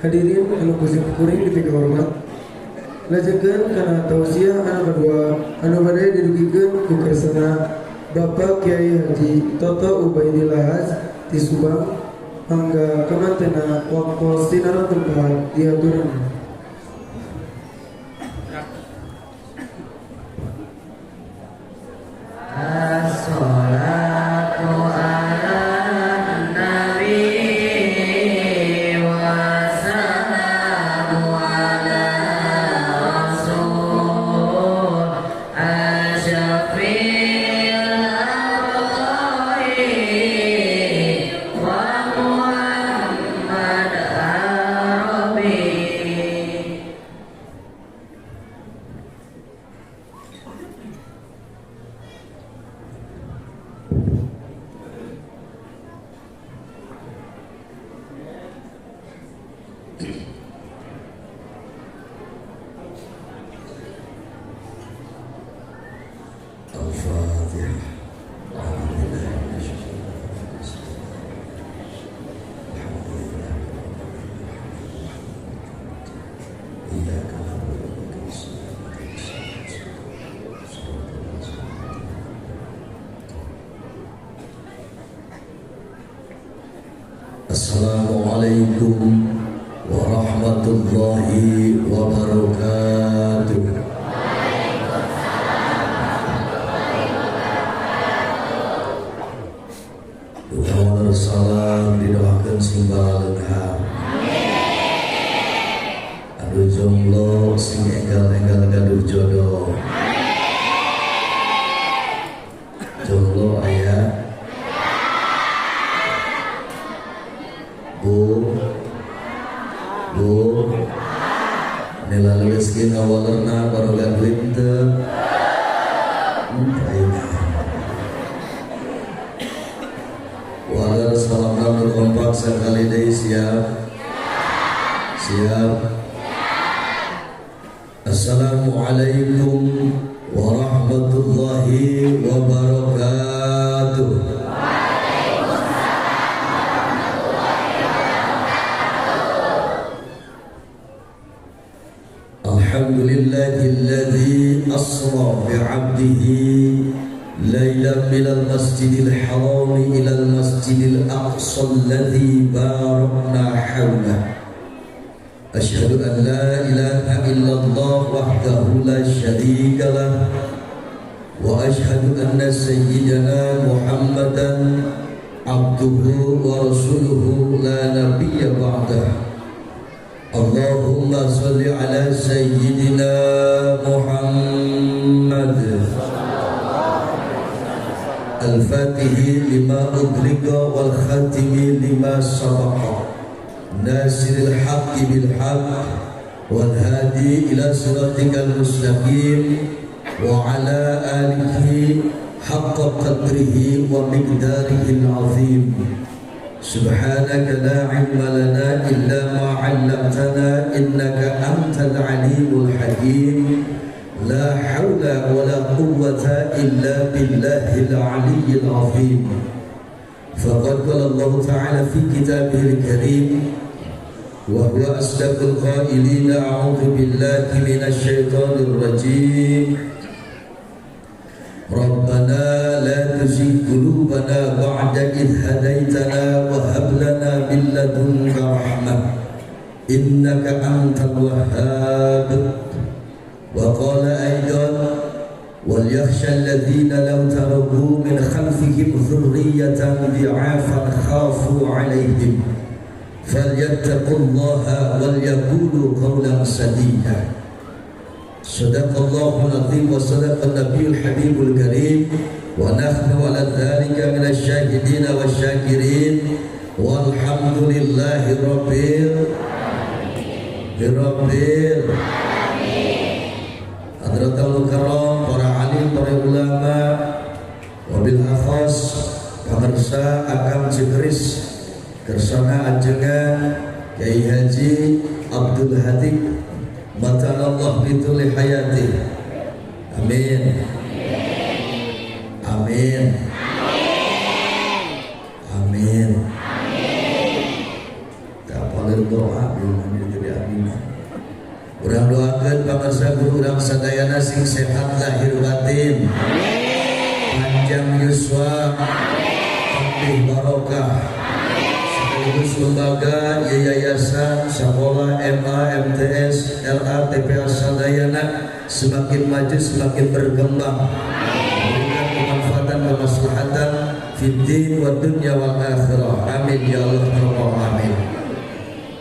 Hadirin anu kuring kuring di hormat. Lajenkeun kana tausiah anu kadua anu bade dirugikeun ku kersana Bapak Kiai Haji Toto Ubaidillah Haj ti Subang mangga kamantena waktu sinar tempat diaturan. Assalamualaikum warahmatullahi wabarakatuh. Duhur salam didoakeun sing baleunghar. Anu jomblo sing enggal-enggal gaduh jodoh. Jomblo aya Bu nila rezeki awalerna baroga duit teu walau salam dan kompak sekali deui siap. Assalamualaikum warahmatullahi wabarakatuh. Alhamdulillahilladzi asra bi'abdihi laylan minal masjidil haram ilal masjidil aqsa alladzi barakna hawlahu. Asyhadu an la ilaha illallah wahdahu la syarika lah wa asyhadu anna sayyidana Muhammadan abduhu wa rasuluhu la nabiyya ba'dahu. Allahumma salli ala sayyidina Muhammad al-fatihi lima ughliqa wal khatimi lima sabaqa nasiril haqqi bil haqq wal hadi ila siratikal mustaqim wa ala alihi haqqa qadrihi wa miqdarihil azim. Subhanaka la ilma lana illa ma 'allamtana innaka antal alimul hakim. La haula wa la quwwata illa billahil aliyyil azim. Faqad qala Allah ta'ala fi kitabihil karim wa huwa asdaqul qailin a'udzu billahi minasy syaithanir rajim. Rabbana la tuzigh qulubana ba'da idh hadaitana wa hab lana min ladunka rahmah innaka antal wahhab. Wa qala aidan wal yakhsha alladhina law taraku min khalfihim dhurriyatan dhi'afan khafu 'alayhim falyattaqullaha wal yaqulu qawlan sadida. Sadaqallahul azim wa sadaqan nabiyul habibul karim wa nahnu ala dzalika minasy syahidin wasyakirin walhamdulillahi rabbil alamin. Hadratul mukarram, para alim, para ulama, wabil akhas pamirsa Akam Cipris kersana ajengan Kiai Haji Abdul Hatib matanallah bituli hayati. Amin. Amin. Amin. doa bilmani jadi amin. Urang doakeun pamirsa guru urang sadayana sing sehat lahir batin, panjang yuswa, patih barokah, sekaligus lembaga yayasan sekolah MA, MTS, LA, TPA sadayana semakin maju semakin berkembang, memberikan kemanfaatan kemaslahatan fiddin wa dunya wal akhirah. Amin ya Allah rabbal alamin.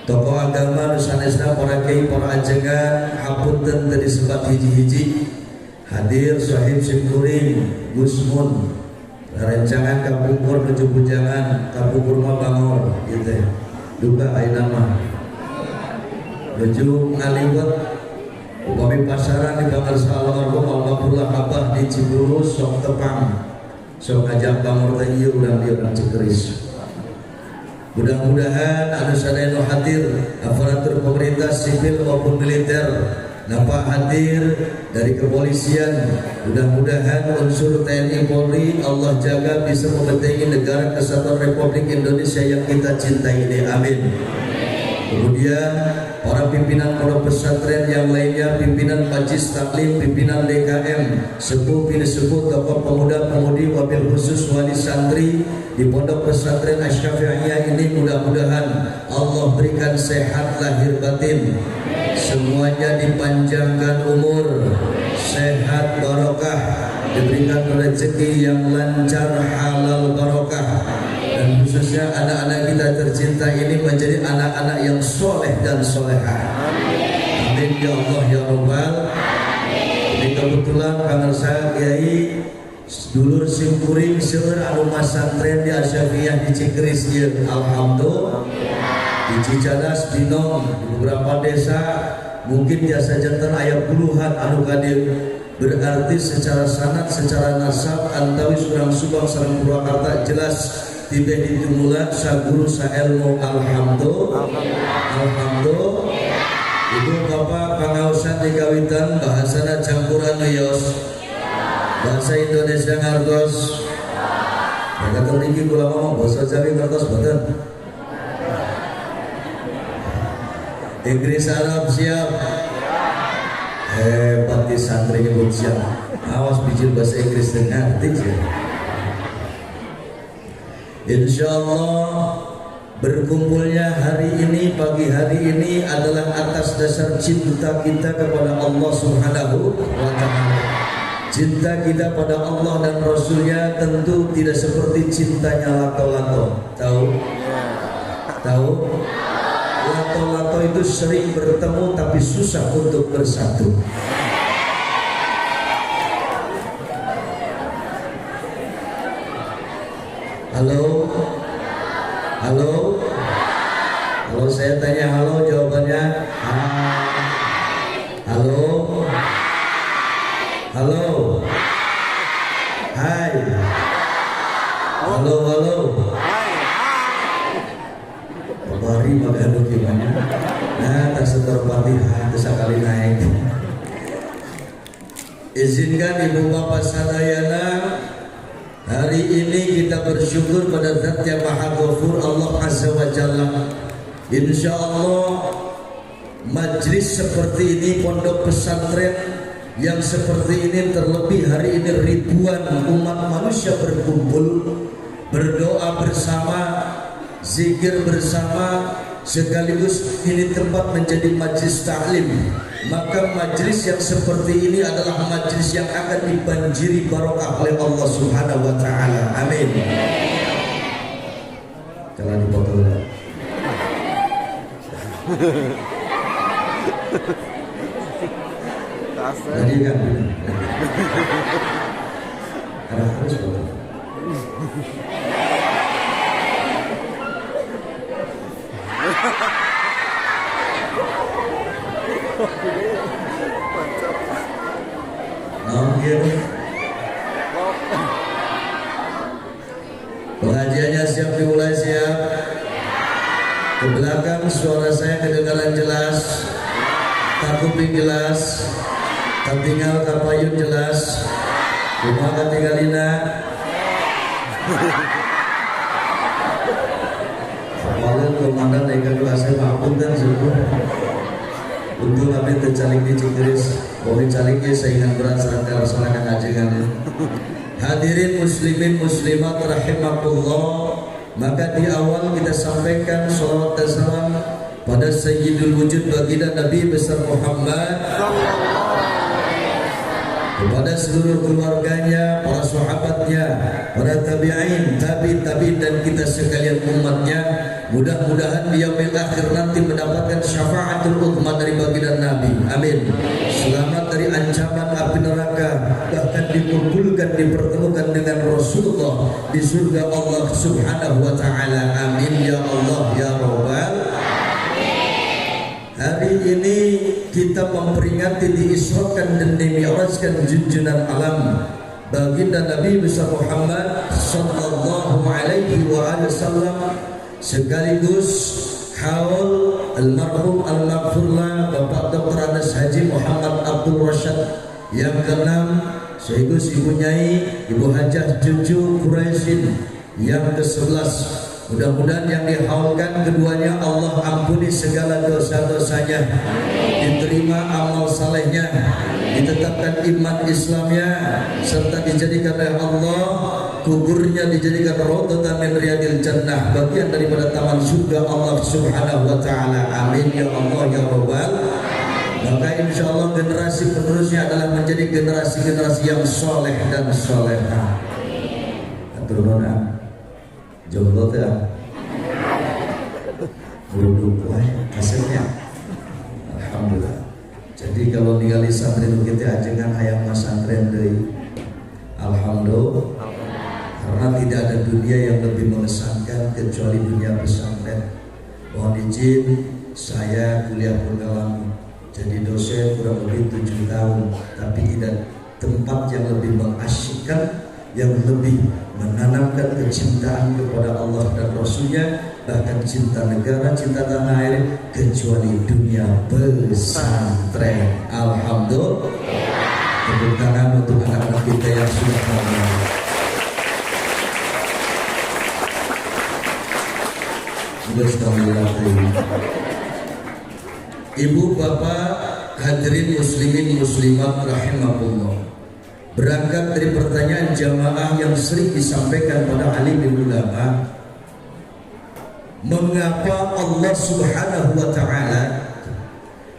Tokoh agama sanesna para kiai para ajengan hapunten teu disebat hiji-hiji hadir sahib simkuring Gus Mun rencangan kapungkur menuju bujangan kapungkur mah bangor gitu duga ayeuna mah menuju ngaliwet upami pasaran di Bangsal almarhum almarhumlah abah di Ciburus sok tepang sok ngajak bangor teh ieu urang dieu urang Cikeris. Mudah-mudahan anu sadaya hadir aparatur pemerintah sipil maupun militer napa hadir dari kepolisian, mudah-mudahan unsur TNI Polri Allah jaga bisa membentengi negara kesatuan Republik Indonesia yang kita cintai ini, amin. Kemudian para pimpinan pondok pesantren yang lainnya, pimpinan Majlis Taklim, pimpinan DKM, sepuh pilih sepuh, tokoh pemuda pemudi, wabil khusus wali santri di pondok pesantren Asy-Syafi'iyah ini, mudah-mudahan Allah berikan sehat lahir batin, semuanya dipanjangkan umur, sehat barokah, diberikan rezeki yang lancar halal barokah, dan khususnya anak-anak kita tercinta ini menjadi anak-anak yang soleh dan solehah. Amin ya Allah ya Rabbal. Ini kebetulan kangen saya Kiai dulur simkuring seueur anu masantren di Asy-Syafi'iyah di Cikeris ieu, alhamdulillah. Di Cicadas, Binong, di beberapa desa mungkin biasa janten aya puluhan anu kadir. Berarti secara sanad, secara nasab antawis urang Subang sareng Purwakarta jelas tibeh ditumula saguru saelmu alhamdulillah. Alhamdulillah. Ibu bapak pangaosan dikawitan bahasana campuran yos. Bahasa Indonesia ngartos. Kata niki kula ngomong bahasa Jawi ngartos boten. Inggris Arab siap. Hebat di santri nyebut siap. Awas bijil bahasa Inggris dengan ngerti ya. Insyaallah berkumpulnya hari ini, pagi hari ini adalah atas dasar cinta kita kepada Allah Subhanahu wa ta'ala. Cinta kita pada Allah dan Rasulnya tentu tidak seperti cintanya lato-lato. Tahu? Tahu? Lato-lato itu sering bertemu tapi susah untuk bersatu. Halo? Halo? Kalau saya tanya halo, jawabannya halo? Halo? Hai? Halo, halo? Kemari magano gimana? Nah, tak setor Fatihah itu sekali naik. Izinkan ibu bapak sadayana, hari ini kita bersyukur pada Zat yang Maha Ghafur Allah Azza wa Jalla. Insya Allah majlis seperti ini, pondok pesantren yang seperti ini, terlebih hari ini ribuan umat manusia berkumpul berdoa bersama, zikir bersama, sekaligus ini tempat menjadi majlis ta'lim. Maka majlis yang seperti ini adalah majlis yang akan dibanjiri barokah oleh Allah Subhanahu wa ta'ala. Amin. Jangan dipotong. Tadi kan harus potong. Pengajiannya siap dimulai, siap. Ke belakang suara saya kedengaran jelas, kuping jelas, tertinggal kapayun jelas. Rumah ketinggalina. Malu komandan ikan bahasa maupun dan semua. Untuk kami tercalik di Cikris, boleh caliknya saingan berat serta laksanakan ajengannya. Hadirin muslimin muslimat rahimakumullah, maka di awal kita sampaikan salawat dan salam pada Sayyidul Wujud baginda Nabi besar Muhammad, kepada seluruh keluarganya, para sahabatnya, para tabi'in, tabi'in dan kita sekalian umatnya. Mudah-mudahan di yaumil akhir nanti mendapatkan syafaatul uzma dari baginda Nabi. Amin. Selamat dari ancaman api neraka, bahkan dikumpulkan dipertemukan dengan Rasulullah di surga Allah Subhanahu wa taala. Amin ya Allah ya Rabbal. Hari ini kita memperingati diisrakan dan dimi'rajkan junjungan alam baginda Nabi besar Muhammad sallallahu alaihi wasallam, sekaligus haul almarhum al-maghfurlah Bapak Dr. Anas Haji Muhammad Abdul Rashad yang ke-6, sekaligus Ibu Nyai Ibu Hajah Cucu Quraisyin yang ke-11. Mudah-mudahan yang dihaulkan keduanya Allah ampuni segala dosa-dosanya, diterima amal salehnya, ditetapkan iman Islamnya, serta dijadikan oleh Allah kuburnya dijadikan raudhatan min riyadil jannah, bagian daripada taman surga Allah Subhanahu wa taala. Amin ya Allah ya Rabbal. Maka insya Allah generasi penerusnya adalah menjadi generasi-generasi yang soleh dan solehah. Aturuna jomblo teh duduk wae hasilnya. Alhamdulillah. Jadi kalau ningali santri kita ajengan hayang masantren deui. Alhamdulillah. Karena tidak ada dunia yang lebih mengesankan kecuali dunia pesantren. Mohon izin saya kuliah pengalaman jadi dosen kurang lebih 7 tahun, tapi tidak tempat yang lebih mengasyikkan, yang lebih menanamkan kecintaan kepada Allah dan Rasulnya, bahkan cinta negara, cinta tanah air, kecuali dunia pesantren. Alhamdulillah. Tepuk tangan untuk anak-anak kita yang sudah mengenal. Ibu bapak hadirin muslimin muslimat rahimakumullah, berangkat dari pertanyaan jamaah yang sering disampaikan pada alim ulama, mengapa Allah Subhanahu wa taala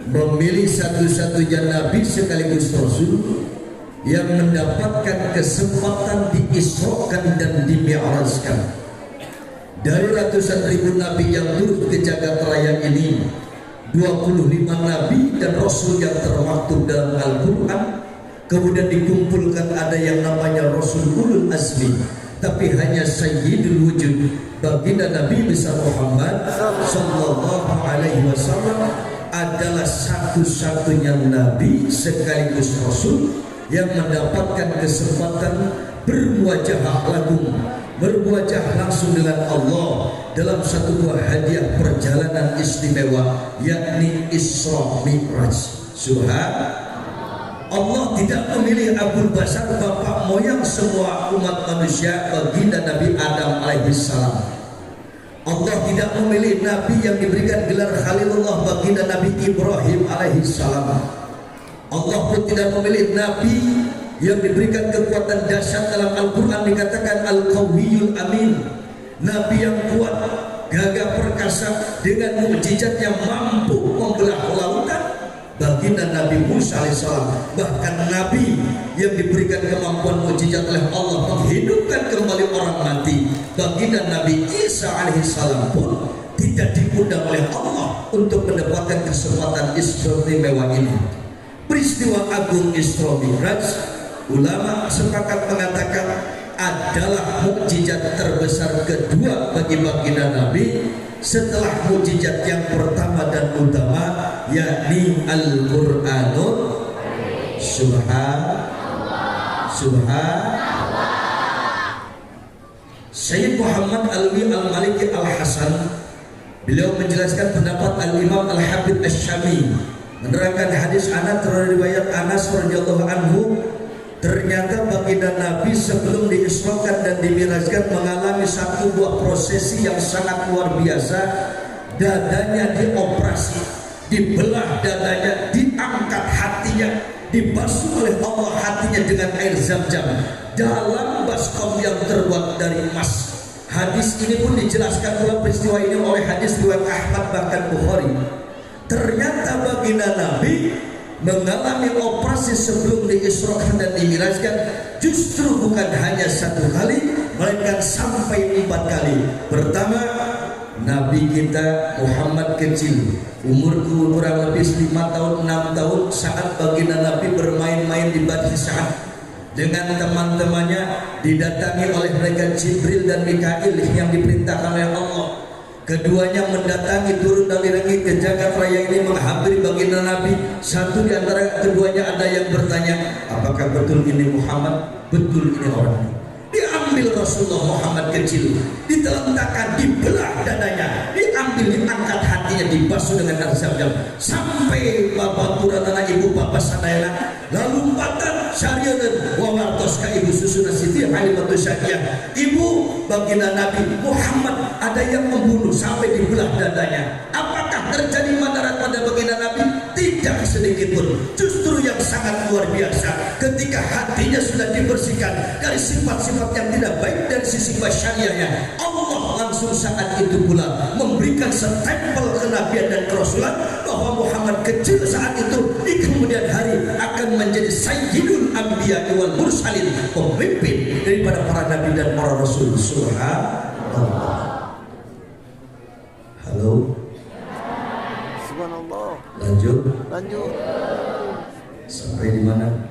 memilih satu-satunya nabi sekaligus rasul yang mendapatkan kesempatan diisrakan dan dimi'rajkan. Dari ratusan ribu nabi yang turun ke jagat raya ini, 25 nabi dan rasul yang termaktub dalam Al-Quran kemudian dikumpulkan ada yang namanya Rasul Ulul Azmi, tapi hanya Sayyidul Wujud baginda Nabi besar Muhammad sallallahu alaihi wasallam adalah satu-satunya nabi sekaligus rasul yang mendapatkan kesempatan berwajah langsung, berwajah langsung dengan Allah dalam satu buah hadiah perjalanan istimewa, yakni Isra Mi'raj. Subhan Allah tidak memilih Abul Basar, bapak moyang semua umat manusia, baginda Nabi Adam alaihissalam. Allah tidak memilih nabi yang diberikan gelar Khalilullah, baginda Nabi Ibrahim alaihissalam. Allah pun tidak memilih nabi yang diberikan kekuatan dahsyat, dalam Al-Quran dikatakan Al-Qawiyul Amin, nabi yang kuat, gagah perkasa dengan mukjizat yang mampu membelah lautan, baginda Nabi Musa alaihissalam. Bahkan nabi yang diberikan kemampuan mukjizat oleh Allah menghidupkan kembali orang mati, baginda Nabi Isa alaihissalam pun tidak diundang oleh Allah untuk mendapatkan kesempatan istimewa ini. Peristiwa agung Isra Mi'raj, ulama sepakat mengatakan adalah mukjizat terbesar kedua bagi baginda Nabi setelah mukjizat yang pertama dan utama, yakni Al-Qur'anul Subhanallah. Sayyid Muhammad Alwi Al-Maliki Al-Hasan, beliau menjelaskan pendapat Al-Imam Al-Habib Asy-Syami, menerangkan hadis Anas riwayat Anas radhiyallahu anhu, ternyata baginda Nabi sebelum diisrakan dan dimirajkan mengalami satu buah prosesi yang sangat luar biasa, dadanya dioperasi, dibelah dadanya, diangkat hatinya, dibasuh oleh Allah hatinya dengan air zam-zam dalam baskom yang terbuat dari emas. Hadis ini pun dijelaskan pula peristiwa ini oleh hadis riwayat Ahmad bahkan Bukhari. Ternyata baginda Nabi mengalami operasi sebelum diisrokan dan dimirajkan justru bukan hanya 1 kali, melainkan sampai 4 kali. Pertama, Nabi kita Muhammad kecil, umur kurang lebih 5 tahun 6 tahun saat baginda Nabi bermain-main di Bani Sa'ad dengan teman-temannya, didatangi oleh mereka Jibril dan Mikail yang diperintahkan oleh Allah. Keduanya mendatangi turun dari langit ke jagat raya ini menghampiri baginda Nabi. Satu di antara keduanya ada yang bertanya, apakah betul ini Muhammad? Betul ini orangnya. Diambil Rasulullah Muhammad kecil, ditelentakkan, dibelah dadanya, diambil, diangkat hatinya, dibasuh dengan air zam-zam sampai bapak turun anak ibu bapak sadayana, lalu empatan syariatan wawartos ka ibu susuna Siti Halimatu Syakiyah, ibu baginda Nabi Muhammad ada yang membunuh sampai dibelah dadanya. Apakah terjadi madarat pada baginda Nabi? Tidak sedikit pun. Justru yang sangat luar biasa ketika hatinya sudah dibersihkan dari sifat-sifat yang tidak baik dari sisi basyariahnya, Allah langsung saat itu pula memberikan stempel kenabian dan kerasulan bahwa Muhammad kecil saat itu di kemudian hari akan menjadi sayyidul anbiya wal mursalin, pemimpin daripada para nabi dan para rasul. Subhanallah. Halo. Subhanallah. Lanjut. Sampai di mana?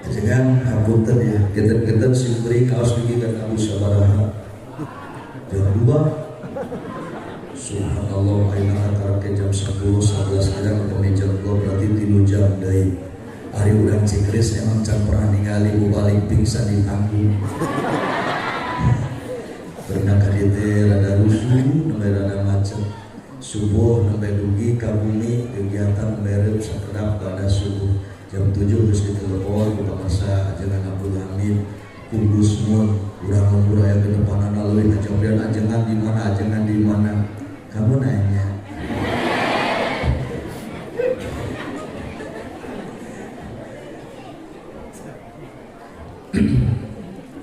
Jangan hapunten ya. Kita simpri kaos bikin Abu Sabaraha. Jam 2. Subhanallah, aina antara ke jam 10 11 kadang ke jam 2 berarti 3 jam deui. Ari urang Cikris emang can pernah ningali balik pingsan di tanggung. Pernah ka dieu teh rada rusuh, nembe rada macet. Subuh nembe dugi ka bumi kegiatan bereu sakedap pada subuh. Jam 7 geus ditelepon ku pamasa ajengan Abdul Hamid ku Gus Mun, urang lembur aya di depanana leuwih ngajobrean ajengan di mana, ajengan di mana. Kamu nanya.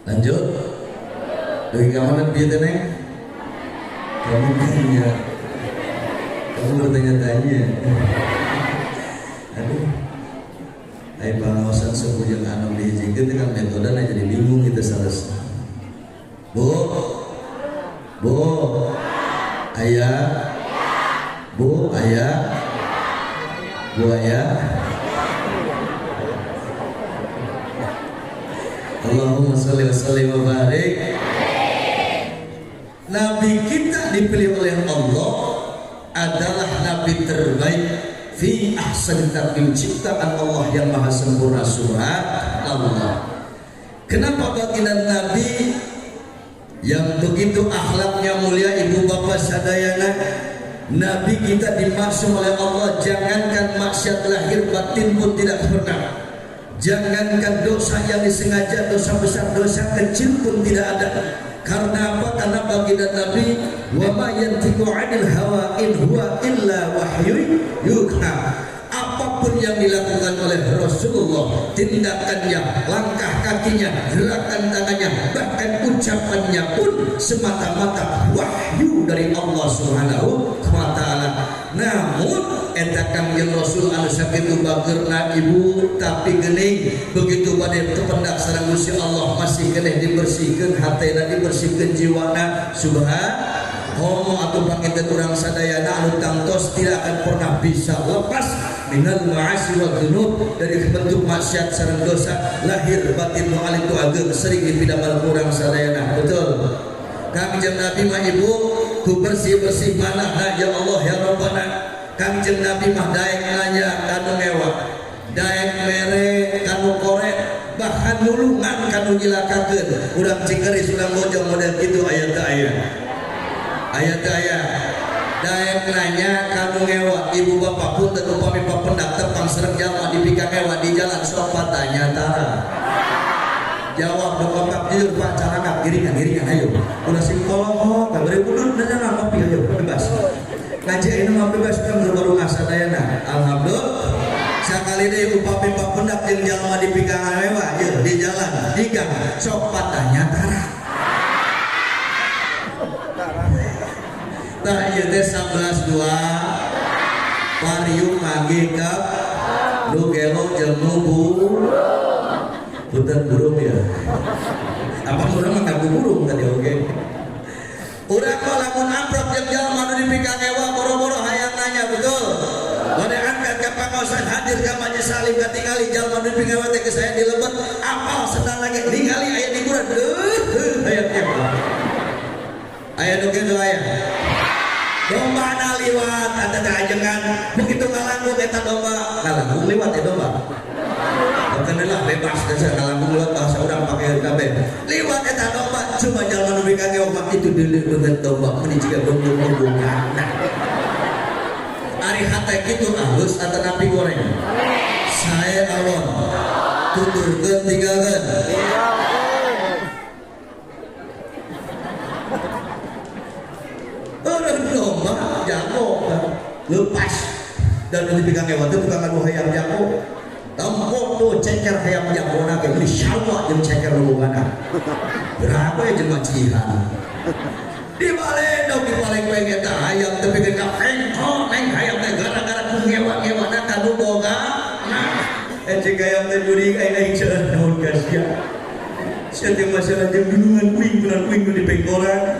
Lanjut. Dari kamar bieu teh Neng? Kamu tanya. Kamu bertanya-tanya. Aduh. Ai pangaosan suku jeung anu dihijikeun dengan metodena jadi bingung kita sanes. Bu. Ayah. Bu, ayah. Bu, ayah. Allahumma sholli wa sallim wa barik. Nabi kita dipilih oleh Allah adalah nabi terbaik fi ahsan taqwim, ciptaan Allah yang maha sempurna. Subhanallah. Kenapa baginda Nabi yang begitu akhlaknya mulia, ibu bapak sadayana, Nabi kita dimaksud oleh Allah jangankan maksiat lahir batin pun tidak pernah. Jangankan dosa yang disengaja, dosa besar, dosa kecil pun tidak ada. Karena apa? Karena baginda Nabi wa ma yantiqu 'anil hawa in huwa illa wahyun yuha. Apapun yang dilakukan oleh Rasulullah, tindakannya, langkah kakinya, gerakan tangannya, bahkan ucapannya pun semata-mata wahyu dari Allah Subhanahu wa taala. Namun eta Kangjeng Rasul anu sakitu bageurna ibu tapi geuning begitu bade kependak sareng Gusti Allah masih keneh dibersihkeun hatena, dibersihkeun jiwana. Homo atau pakai urang sadayana anu tangtos tidak akan pernah bisa lepas minal ma'asi wa dzunub, dari bentuk maksiat sareng dosa lahir batin nu alit ageng sering dipidamel urang sadayana. Betul. Kangjeng Nabi mah ibu ku bersih-bersih manahna ya Allah ya Rabbana. Kangjeng Nabi mah daek nanya kanu mewah, daek mere kanu korek, bahkan nulungan kanu nyilakakeun. Urang Cikeris urang Bojong model kitu aya teh aya. Ayat daek nanya kamu ngewa, ibu bapak pun tentu upami papendak tepang sereng jalma dipikak ngewa di jalan sopat tanya tara. Jawab dong bapak jujur pak, carangkat giringan ayo. Udah sing kolong kalau beri mundur dan ngopi aja bebas. Ngaji ini mah bebas kan baru ngasadayana. Alhamdulillah. Sakali deh upami papendak jeung jalma di pikangan mewah ye di jalan di gang sok patahnya tara. Tah ieu teh 11.2 Parium mage ka nu gelo jeung nu punten burung ya. Apa urang mah ngaku burung tadi oge. Urang mah lamun amprok jeung jalma nu di pikangan mewah boro-boro hayang nanya betul. Pada angkat ke pangosan hadir ke majelis salim ketinggali jalma nu pingawe teh saya dilebet apal sedang lagi ningali aya di kuran aya tiap aya nu kitu aya domba na liwat ada ajengan begitu ngalanggung eta domba ngalanggung liwat ya domba bukan lah bebas dasar ngalanggung liwat bahasa urang pakai kabeh liwat eta domba cuma jalma nu pingawe waktu itu dilihat domba meni jiga domba ari hate kitu halus atau napi goreng saya alon tuturkeun tinggalkeun orang domba jago lepas dan lebih pegang hewan itu tukang adu hayam jago tempok tuh ceker hayam jago nake beli syawa yang ceker lubungan berapa ya jelma cihan di balendok di paling pengen hayam tapi kena pengkol neng hayam teh gara-gara ku ngewa-ngewana kanu boga nah cek hayam teh juri aing seueur naon kasihan sia teh masalah jeung gunungan kuing di pengkolan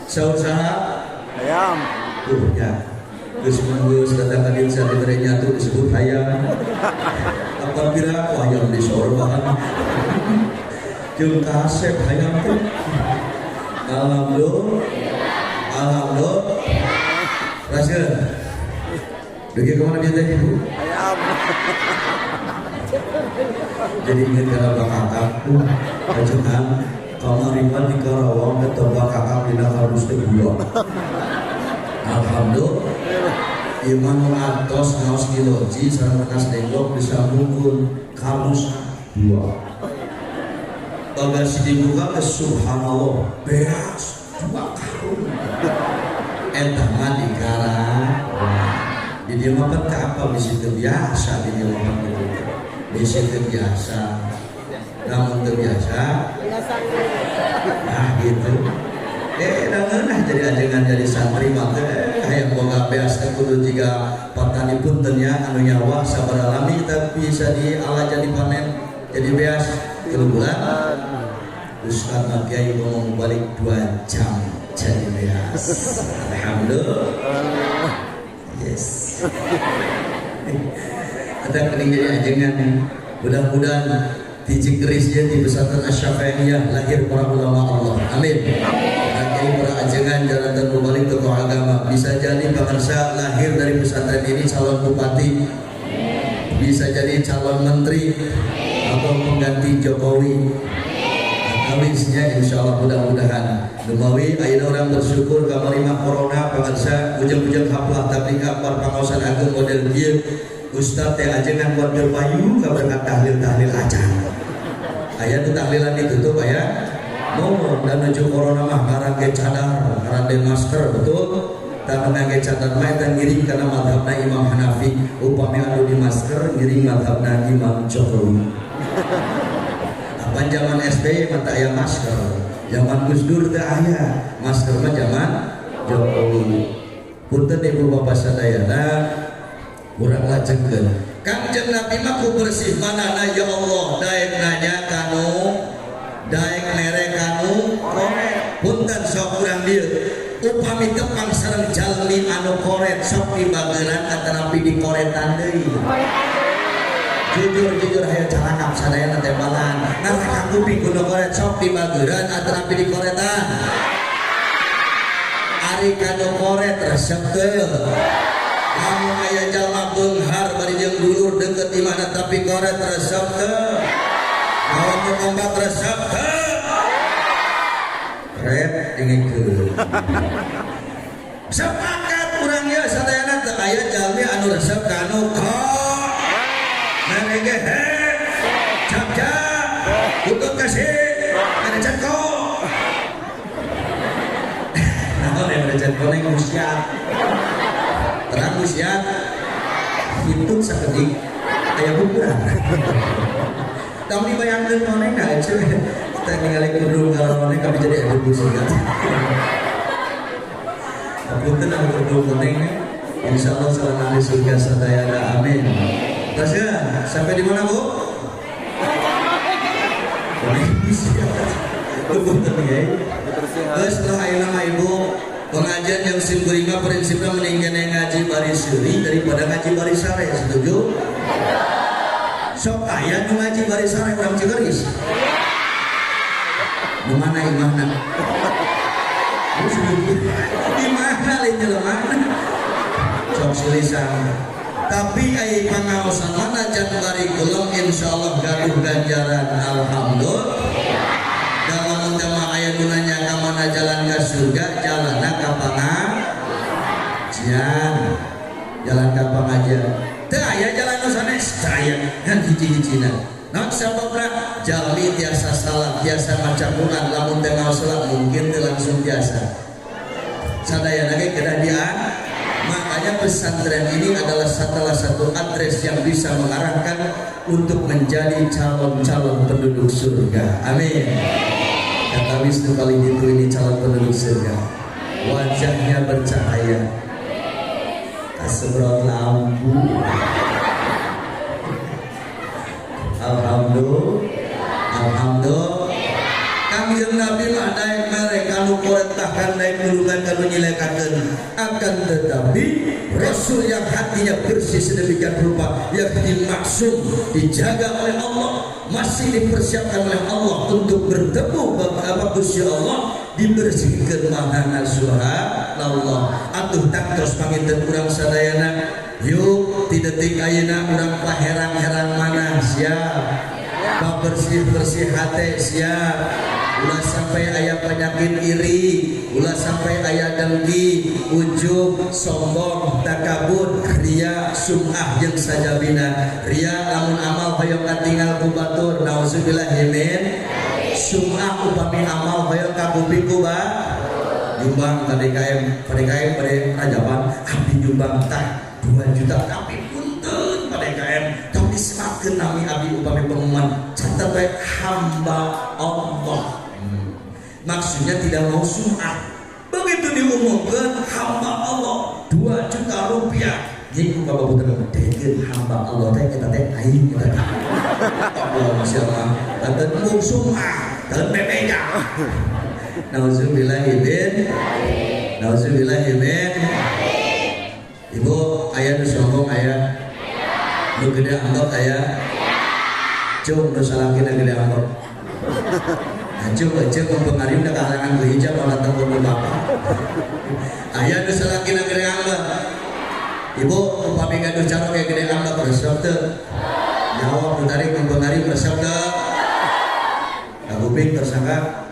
saur saha hayam tuh ya geus manggeus datang ka dieu dibere nyatu disebut hayam apa kira hayam disorban jeung kasep hayam teh Alhamdulillah. Rasul. Pergi kemana dia tadi? Ayam. Jadi ingat kalau kakakku, ajukan kamariman di Karawang atau kakak tidak harus tegua. Alhamdulillah. Iman atos ngaos di loji sareng nas dengok disambungkeun kamus 2. Bagasi dibuka ke subhanallah beas 2 karung entah mah dikarang di dia mah apa bisi terbiasa di dia mah gitu bisi terbiasa namun terbiasa nah gitu nah jadi ajengan jadi santri mah hayang boga beas teh kudu jiga patani punten nya anu nyawa sabaraha lami tapi bisa diala jadi panen jadi beas 3 bulan Ustaz Kiai ngomong balik 2 jam jadi beas. Alhamdulillah. Yes. Ada kening jadi ajengan. Mudah-mudahan dijikerisnya di pesantren Asy-Syafi'iyah lahir para ulama Allah. Amin. Akhir para ajengan jalan dan balik ke agama. Bisa jadi bangsa lahir dari pesantren ini calon bupati. Bisa jadi calon menteri atau pengganti Jokowi. Amisnya insya Allah mudah-mudahan Demawi ayeuna orang bersyukur kamarima corona pangsa ujung-ujung haflah tapi kapar pangosan agung model kieu Ustaz teh ajengan warga payu kaberkat tahlil acan aya nu tahlilan ditutup aya mohon dan nuju corona mah karang ge cadar karang de masker betul dan ngangge cadar mah eta ngiring kana mazhabna Imam Hanafi upami anu di masker ngiring mazhabna Imam Jokowi Pan zaman SBY mata aya masker, zaman Gus Dur teh aya masker mah zaman Jokowi. Punten ibu bapak sadayana, urang lajengkeun. Kangjeng Nabi mah ku bersih manana ya Allah, daek nanya kanu, daek mere kanu, korek. Punten sok urang dieu. Upami tepang sareng jalmi anu koret sok dibageuran atanapi di koretan deui. Jujur hayang calangap sadayana tembalan ngaraka kuping kudu koret sok di bageran atanapi di koretan ari kanu koret resep teu lamun aya jalma beunghar bari jeung dulur deukeut di mana tapi koret resep teu lamun ombak resep teu red dingikeun sepakat urang ieu sadayana teu aya jalmi anu resep kanu mereka cap untuk kasih ada ceko koneng musiat terang musiat itu sakedik aya bukuran tapi bayangkan koneng aja kita ningali kudu kalau koneng kami jadi ada musiat punten anu kudu koneng insyaallah selama di surga sadayana amin. Tasya sampai di mana Bu? Koneng musiat punten ya. Setelah ayeuna mah Ibu pengajian yang simkuring prinsipnya mendingan ngaji bari seuri daripada ngaji bari sare, setuju? Sok aya nu ngaji bari sare urang Cigeris. Di mana imahna? Di mana lain jelema? Sok silisan. Tapi ai pangaosan mana jan bari kulum insyaallah gaduh ganjaran alhamdulillah. Dalam tema ayat gunanya ke mana jalan ke surga, jalan ke pengajian, jalan ke pengajian. Teu aya jalan nu sanes, aya kan hiji-hijina. Naon sababna? Jalmi tiasa salat, tiasa maca Quran, lamun teu ngaos salat mungkin teu langsung biasa. Sadayana ge kedah dian. Makanya pesantren ini adalah salah satu adres yang bisa mengarahkan untuk menjadi calon-calon penduduk surga. Amin. Kata Wisnu kali itu ini calon penduduk surga. Wajahnya bercahaya, kasebrot lampu. Alhamdulillah, alhamdulillah. Kami yang Nabi mah naik mereka nu perintahkan naik nulungan kalau nyilekakeun. Akan tetapi Rasul yang hatinya bersih sedemikian rupa, yang dimaksud dijaga oleh Allah, masih dipersiapkan oleh Allah untuk bertemu Bapak Gusti Allah, dibersihkan mahana subhanallah. Atuh taktos panginten urang sadayana. Yuk ti detik ayeuna urang paherang-herang mana siap. Bersih-bersih hati siap. Ulah sampai ayah penyakit iri, ulah sampai ayah dengki, ujub, sombong, takabur, ria, sum'ah yang sajabina. Ria lamun amal hoyong katinggal ku batur, nauzubillah min. Sum'ah upami amal hoyong kakupi ku ba. Jumbang ka DKM, pada Rajaban, abdi jumbang tah 2 juta tapi punten pada DKM. Tapi semakin nami abdi upami pengumuman, catat baik hamba Allah. Maksudnya tidak mau sum'ah. Begitu diumumkan hamba Allah 2 juta rupiah. Jadi bapak putra dengan hamba Allah teh kita teh aing kita teh. Allah masyaallah. Dan mau sum'ah dan bebeja. Nauzubillahi min. Nauzubillahi min. Ibu aya nu sombong aya. Nu gede anggot aya. Cung nu salakina gede anggot. Acung mempengaruhi kalangan gereja pada tahun bapak. Ayah nu salakina gede anggot. Ibu upami gaduh cara kayak gede anggot resep teu. Jawab nu tarik mempengaruhi resep teu. Kabuping tersangka.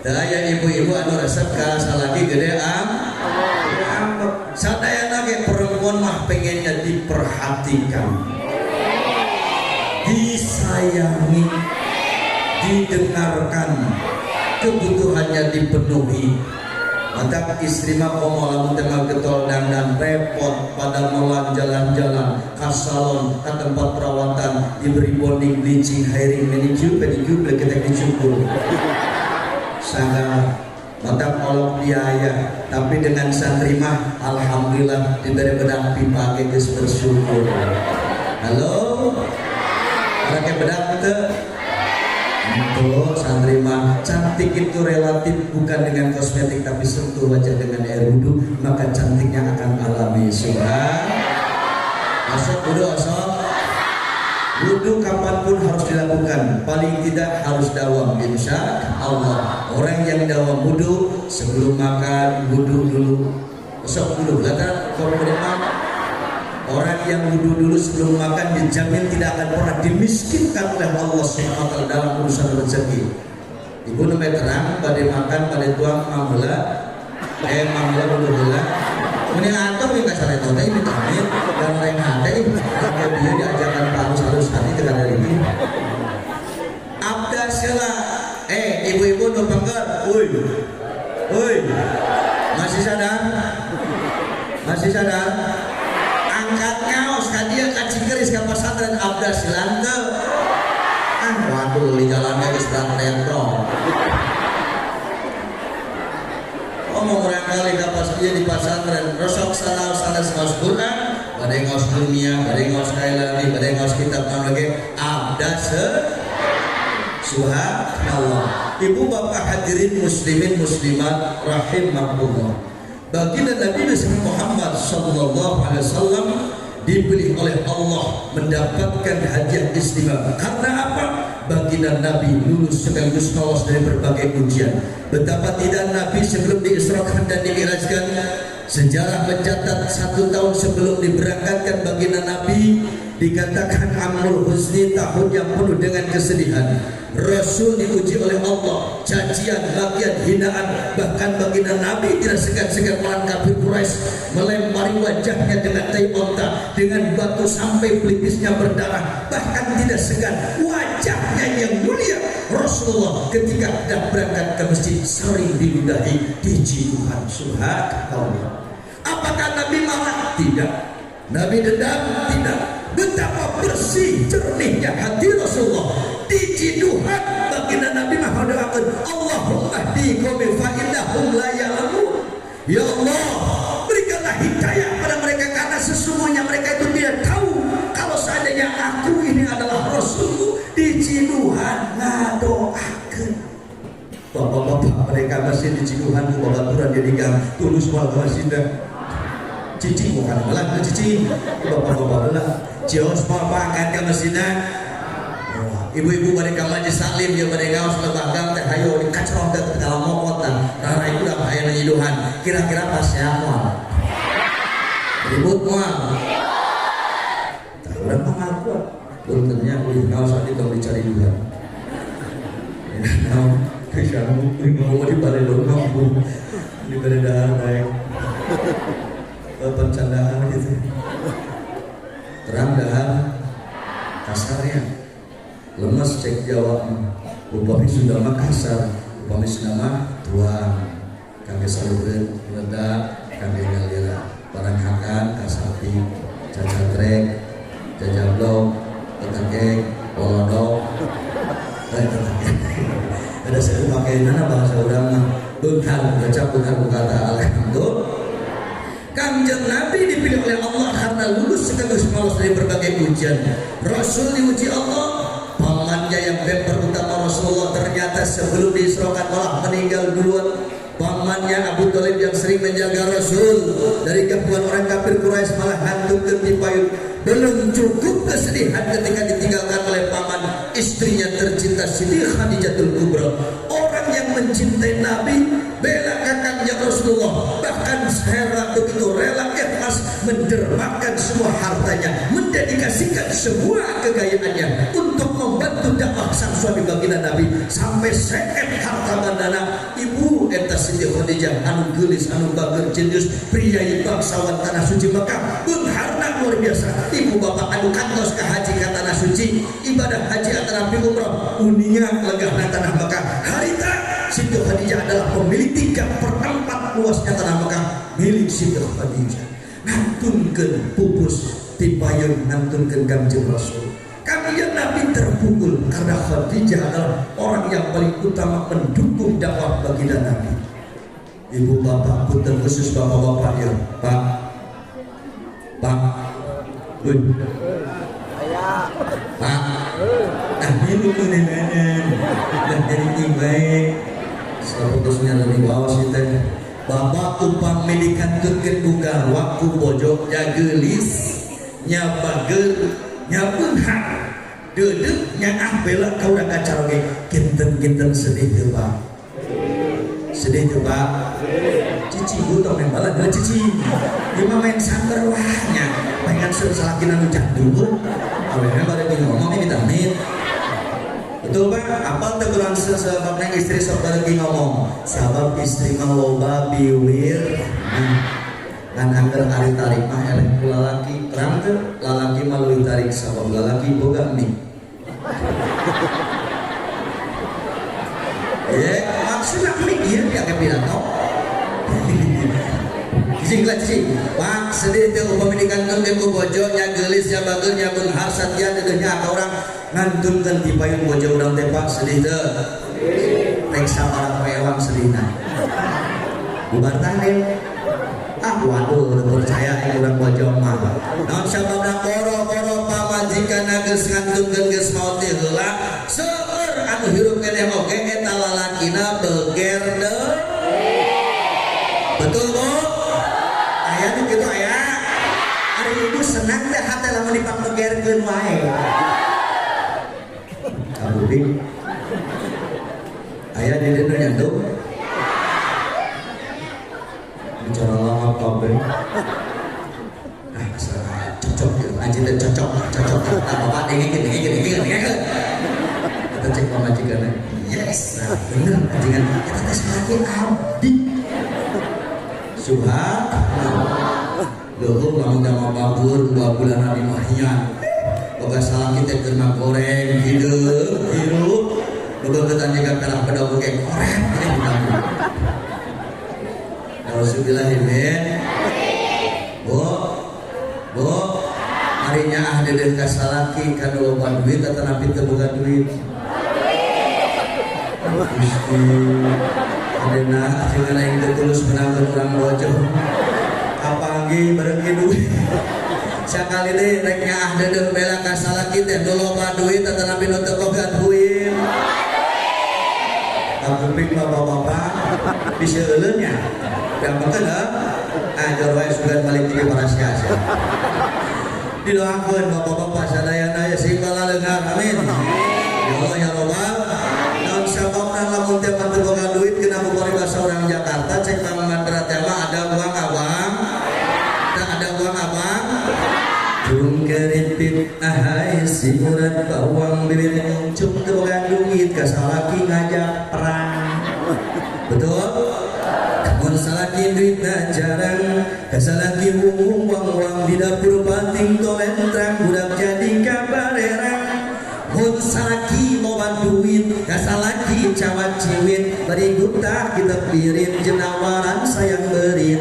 Teu aya ibu-ibu anu resep ka salaki gede anggot. Sadayana ge perempuan mah pengennya diperhatikan, disayangi, didengarkan, kebutuhannya dipenuhi. Maka istri mah komo lamun tengah getol dandan repot pada molan jalan-jalan ke salon, ke tempat perawatan, diberi bonding, bleaching, hairing, manicure, pedicure, kita dicukur. Sangat maka kalau biaya, tapi dengan santri mah alhamdulillah diberi bedak pipa geus bersyukur. Halo, pakai bedak itu. Untuk santri mah cantik itu relatif, bukan dengan kosmetik tapi sentuh wajah dengan air wudhu, maka cantiknya akan alami. Asal wudhu, asal wudhu kapanpun harus dilakukan, paling tidak harus dawam insya Allah. Orang yang dawam wudhu sebelum makan wudhu dulu, besok dulu kata korban. Orang yang wudhu dulu sebelum makan dijamin tidak akan pernah dimiskinkan oleh Allah SWT dalam urusan rezeki. Ibu namanya terang, pada makan, pada tuang mamula, mamula dulu gula. Ini antum yang kasar itu, ini tamit dan lain hati. Kalau dia diajarkan halus-halus hati dengan dari ini. Abda sila, ibu-ibu nu pangkat, uy, Masih sadar? Angkat ngaos kadia kacikeris ka pasantren abdas silante. Waduh di jalannya geus tentong. Omong orang kali kapas dia di pasantren resok sanes ngaos Quran, badai ngaos dunia, badai ngaos kailani, badai ngaos kitab lagi abdas subhanallah. Ibu bapak hadirin muslimin muslimat rahimakumullah. Baginda Nabi Muhammad sallallahu alaihi wasallam dipilih oleh Allah mendapatkan hadiah istimewa. Karena apa? Baginda Nabi lulus sekaligus lolos dari berbagai ujian. Betapa tidak Nabi sebelum diisrakan dan dimi'rajkan, sejarah mencatat 1 tahun sebelum diberangkatkan baginda Nabi dikatakan amul husni, tahun yang penuh dengan kesedihan. Rasul diuji oleh Allah, cacian, makian, hinaan. Bahkan baginda Nabi tidak segan-segan melawan kafir Quraisy, melempari wajahnya dengan tai onta, dengan batu sampai pelipisnya berdarah. Bahkan tidak segan wajahnya yang mulia Rasulullah ketika hendak berangkat ke masjid sering diludahi diuji Tuhan. Subhanallah. Apakah Nabi marah? Tidak. Nabi dendam? Tidak. Betapa bersih jernihnya hati Rasulullah diuji Tuhan. Baginda Nabi doakan, Allahumma hdi qaumi fa innahum la ya'lamun. Ya Allah, berikanlah hidayah pada mereka karena sesungguhnya mereka itu tidak tahu kalau seandainya aku ini adalah Rasulullah. Diuji Tuhan ngadoakan. Bapak-bapak mereka masih diuji Tuhan, babaturan jadi gang tulus malah masih cici bukan malah cici bapak-bapak lah Cios papa angkat ke mesinnya. Ibu-ibu mereka majelis salim ya mereka harus lembaga teh hayo dikacrong ke dalam mokot karena itu udah bahaya nyiduhan. Kira-kira pas ya moal ribut moal udah mengaku bunternya kalau saat itu dicari juga kamu mau di balai dong di beredar naik pencandaan gitu terang dan kasarnya lemes cek jawab upami sudah Makassar upami sudah mah tuang kami saluran ledak kami galila barang hakan kasapi cacatrek jajablok tetangkek olodok ada saya pakai mana bahasa orang mah benghar baca benghar kata alhamdulillah. Kanjeng Nabi dipilih oleh Allah karena lulus sekaligus lolos dari berbagai ujian. Rasul diuji Allah. Pamannya yang member utama Rasulullah ternyata sebelum diisrakan malah meninggal duluan. Pamannya Abu Thalib yang sering menjaga Rasul dari gangguan orang kafir Quraisy malah hantu ketipayun. Belum cukup kesedihan ketika ditinggalkan oleh paman istrinya tercinta Siti Khadijatul Kubra. Orang yang mencintai Nabi, bela kakaknya Rasulullah, bahkan rela begitu rela ikhlas mendermakan semua hartanya, mendedikasikan semua kekayaannya untuk membantu dakwah sang suami baginda Nabi sampai seet harta bandana. Ibu eta Siti Khadijah anu geulis anu bager jenius priyayi bangsawan tanah suci Mekah beungharna luar biasa. Ibu bapak anu kantos ke haji ke tanah suci, ibadah haji antara umrah unia legahna tanah Mekah. Harita Siti Khadijah adalah pemilik 3/4 luasnya tanah Mekah milik Siti Khadijah. Nantunkeun pupus tipayun nantunkeun Kanjeng Rasul. Kami yang Nabi terpukul karena Khadijah adalah orang yang paling utama mendukung dakwah baginda Nabi. Ibu bapak punten khusus bapak-bapak ya, Pak. Pak, minum nenek dan jadi baik. Seputusnya lebih bawah sih teh. Bapak upang medikan tutkeun buka waktu pojok jagelis nyabagel nyabeunha deudeuh nya bela ka urang kacaroge kinten-kinten sedih teu Pak. Sedih teu Pak. Cici tong nembalan da cici. Ieu mah main santer wahnya. Pengen salakina nu jadul. Awewe bade ngomong ini vitamin. Betul Pak, apa teguran sebabnya istri sok lagi ngomong sabab istri mah loba biwir kan angker ari tarik mah eleh ku lalaki terang teh lalaki mah leuwih tarik sabab lalaki boga mie. Maksudna mie ieu dia ke pidato. Jadi cicing lah cicing pak sedih teh upami dikantong ke bojo nya geulis nya bageul nya pun harsatnya dedenya ka urang ngantunkeun ti payung bojo urang teh pak sedih teh reksa barang pewang sedihna bubar tandil waduh percaya yang urang bojo mah naon sababna koro-koro pamajikan geus ngantunkeun geus maot teh heula seueur anu hirup keneh oge eta lalakina beger deui. Betul bu? Aya nu kitu aya. Ari ibu senang teh hate lamun dipangbegerkeun wae. Kabuding. Aya di dieu nyantung. Bicara lama kabeh. Cocok ya, anjing teh cocok. Bapak dingin. Kita cek pamajikanna. Yes, nah bener anjingan. Kita tes lagi abdi. Subhanallah. Luhur lamun jama babur 2 bulan di mahnya. Boga salam kita kena goreng hidup. Bebegetan juga kana pedagang kayak goreng ini bukan. Alhamdulillah ini. Bu, harinya ahli dari kasalaki kan loba duit atau napi terbuka duit. Gusti adena jangan aing teu tulus menangkeun urang bojo. Kapanggi bareng duit. Sakali deui rek nyaah deudeuh bela ka salaki teh nu loba duit atau napi nu teu boga duit. Kapuping bapak-bapak bisa euleun nya. Gampangkeun ajar wae sugan balik ti parasia. Didoakeun bapak-bapak sadayana ya sing balaleungar amin. Ya Allah ya Rabbal naon sababna lamun teh mah teu boga duit kena bogor bahasa orang Jakarta cek pamandra teh mah ada uang abang. Tak ada uang abang. Burung keripit ahai si urat bawang bibir nguncung teu boga duit ka salaki ngajak perang. Betul? Mun salaki duitna jarang, kasalaki uang di dapur banting tolentrang budak jadi kabarerang. Mun salaki loba duit, kasalaki cawat ciwit, bari gutah kita pirit jenawaran sayang berit.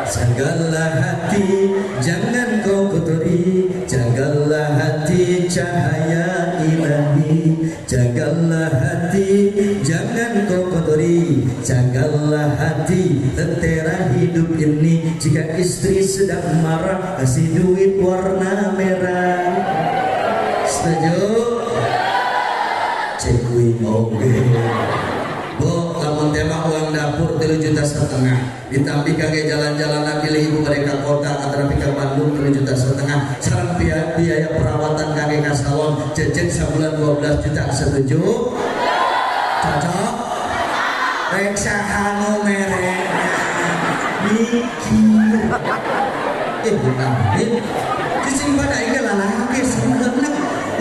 Jagalah hati, jangan kau kotori. Jagalah hati, cahaya ilahi. Jagalah hati, jangan kau kotori. Jagalah hati, lentera hidup ini. Jika istri sedang marah, kasih duit warna merah. Setuju? Cekui oge. Bu, lamun tema uang dapur 3,5 juta ditampi kage jalan-jalan pilih ibu mereka kota antara pikir Bandung 3,5 juta sareng biaya perawatan kage ka salon jejen sabulan 12 juta. Setuju? Cocok? Rek saha merek mikir bukan cicing pada ieu lalaki sebenarnya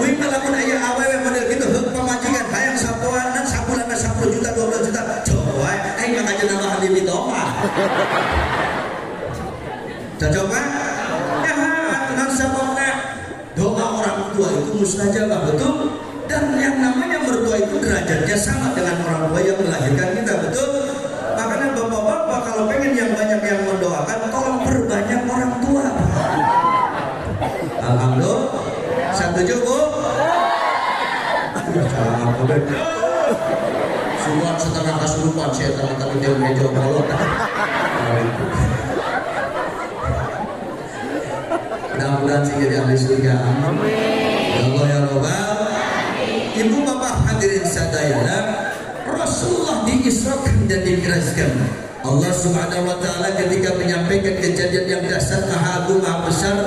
uing lamun aya awewe model kitu heuk pamajikan hayang sapoanan sabulan 10 juta 12 juta coba aing mah kajen nambah di mitoma. Cocok kan? Ya, tenang sababna doa orang tua itu mustajabah, betul? Dan yang namanya mertua itu derajatnya sama dengan orang tua yang melahirkan kita, betul? Makanya bapak-bapak kalau pengen yang banyak yang mendoakan, tolong perbanyak orang tua. Alhamdulillah. Setuju bu? Surat setengah kesurupan saya teman-teman dia meja balok. Mudah-mudahan sih jadi ahli surga. Ya Allah ya Rabbal. Ibu bapak hadirin sadayana, Rasulullah diisrakan dan dimi'rajkan. Allah Subhanahu wa taala ketika menyampaikan kejadian yang dahsyat, maha agung, maha besar,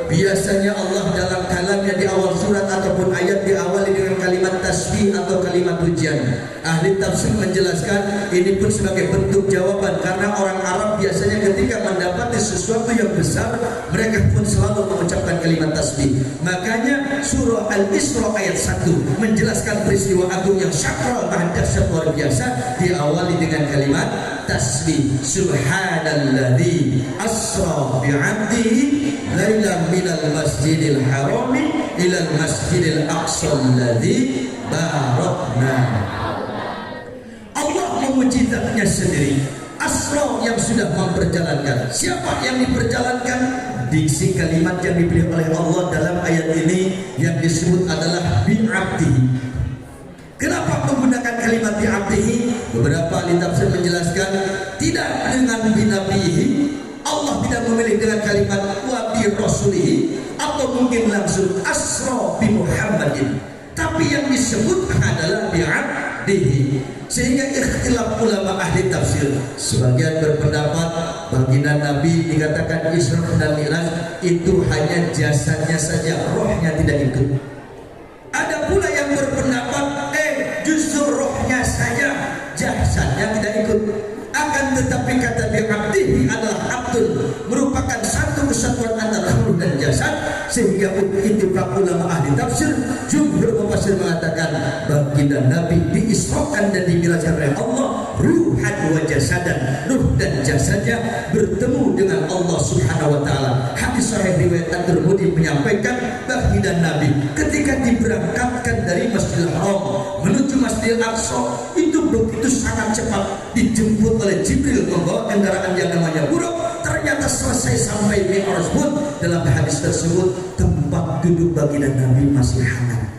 biasanya Allah dalam kalamnya di awal surat ataupun ayat diawali dengan kalimat tasbih atau kalimat pujian. Ahli tafsir menjelaskan ini pun sebagai bentuk jawaban karena orang Arab biasanya ketika mendapati sesuatu yang besar mereka pun selalu mengucapkan kalimat tasbih. Makanya surah Al-Isra ayat 1 menjelaskan peristiwa agung yang sakral dan dahsyat luar biasa diawali dengan kalimat tasbih. Subhanalladzi asra bi'abdihi lailan minal masjidil harami ilal masjidil aqsa alladzi barakna. Allah memuji zatnya sendiri. Asra yang sudah memperjalankan. Siapa yang diperjalankan? Diksi kalimat yang dipilih oleh Allah dalam ayat ini yang disebut adalah bi'abdihi. Kenapa menggunakan kalimat bi'abdihi? Beberapa ahli tafsir menjelaskan tidak dengan binabihi. Allah tidak memilih dengan kalimat wa bi rasulihi atau mungkin langsung asra bi Muhammadin. Tapi yang disebut adalah bi'abdihi. Sehingga ikhtilaf ulama ahli tafsir, sebagian berpendapat baginda Nabi dikatakan Isra dan Mi'raj itu hanya jasadnya saja, rohnya tidak ikut. Ada pula yang berpendapat justru rohnya saja, jasadnya tidak ikut. Akan tetapi kata bi'abdihi adalah abdul, merupakan satu kesatuan antara ruh dan jasad. Sehingga itu ulama ahli tafsir, jumhur mufassir mengatakan baginda Nabi diisrakan dan dimi'rajkan oleh Allah ruhan wa jasadan, ruh dan jasadnya bertemu dengan Allah Subhanahu wa taala. Hadis sahih riwayat At-Tirmidzi menyampaikan baginda Nabi ketika diberangkatkan dari Masjidil Haram menuju Masjidil Aqsa itu begitu sangat cepat, dijemput oleh Jibril membawa kendaraan yang namanya buruk. Ternyata selesai sampai Mi'raj pun dalam hadis tersebut tempat duduk baginda Nabi masih hangat.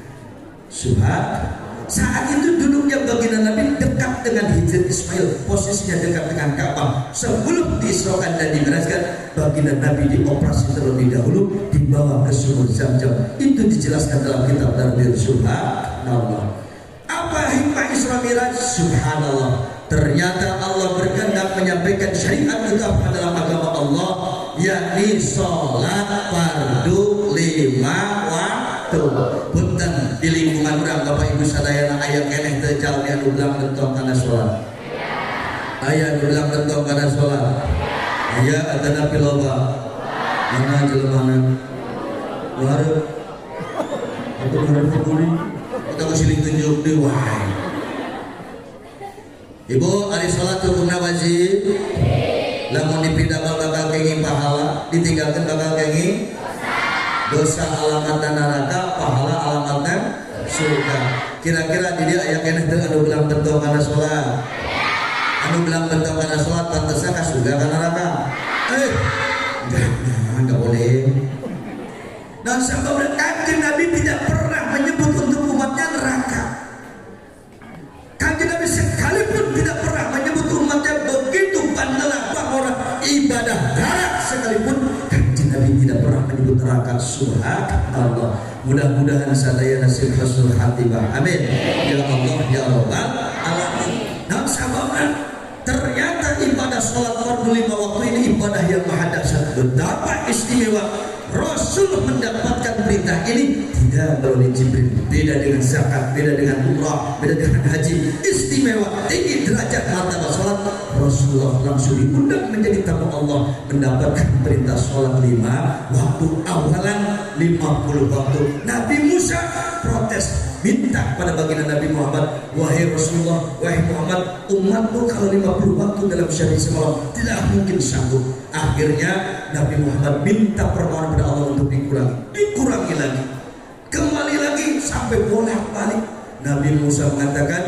Saat itu duduknya baginda Nabi dekat dengan Hijr Ismail, posisinya dekat dengan Ka'bah. Sebelum diisrakan dan dimi'rajkan, baginda Nabi dioperasi terlebih dahulu, dibawa ke sumur Zam-Zam. Itu dijelaskan dalam kitab Tarbiyah. Subhanallah. Apa hikmah Isra Mi'raj? Subhanallah. Ternyata Allah berkehendak menyampaikan syariat utama dalam agama Allah, yakni sholat fardu 5 waktu. Punten di lingkungan orang Bapak Ibu sadayana aya keneh teu jalmi anu ulang gentong kana sholat. Aya anu ulang gentong kana sholat. Aya adana piloba. Mana jelemana? Luar. Atuh hareup peduli. Kita kusiling tunjuk deui wae. Ibu, ari sholat hukumna wajib. Lamun dipindah bakal kengi pahala, ditinggalkan bakal kengi dosa. Alamatna neraka, pahala alamatna surga. Kira-kira di dia aya keneh teu anu bilang bentuk kana sholat. Anu bilang bentuk kana sholat pantesna ka surga ka neraka. Jangan, enggak boleh. Dan sampai Kanjeng Nabi tidak pernah menyebut untuk umatnya neraka. Kanjeng Nabi sekalipun tidak pernah menyebut umatnya begitu bandalah orang ibadah darat sekalipun Kanjeng Nabi tidak pernah menyebut neraka. Subhanallah. Mudah-mudahan sadaya nasib husnul khatimah. Amin. Ya Allah ya Rabbal alamin. Dan sahabat, ternyata ibadah sholat fardu 5 waktu ini ibadah yang maha dahsyat. Betapa istimewa Rasul mendapatkan perintah ini tidak melalui Jibril. Beda dengan zakat, beda dengan umrah, beda dengan haji. Istimewa, tinggi derajat martabat sholat. Rasulullah langsung diundang menjadi tamu Allah, mendapatkan perintah sholat 5 waktu, awalan 50 waktu. Nabi Musa protes, minta pada baginda Nabi Muhammad, wahai Rasulullah, wahai Muhammad, umatmu kalau 50 waktu dalam sehari semalam tidak mungkin sanggup. Akhirnya Nabi Muhammad minta permohonan kepada Allah untuk dikurangi lagi, kembali lagi sampai bolak-balik. Nabi Musa mengatakan,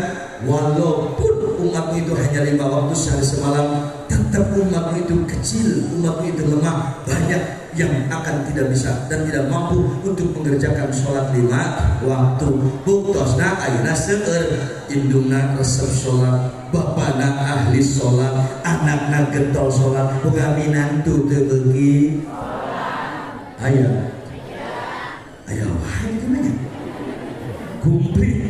walaupun umatmu itu hanya 5 waktu sehari semalam, tetap umatmu itu kecil, umatmu itu lemah, banyak yang akan tidak bisa dan tidak mampu untuk mengerjakan sholat 5 waktu. Buktosna ayeuna seueur indungna resep sholat, bapana ahli sholat, anakna getol sholat, boga minantu teu beuki. Aya wae gimana? Kumplit.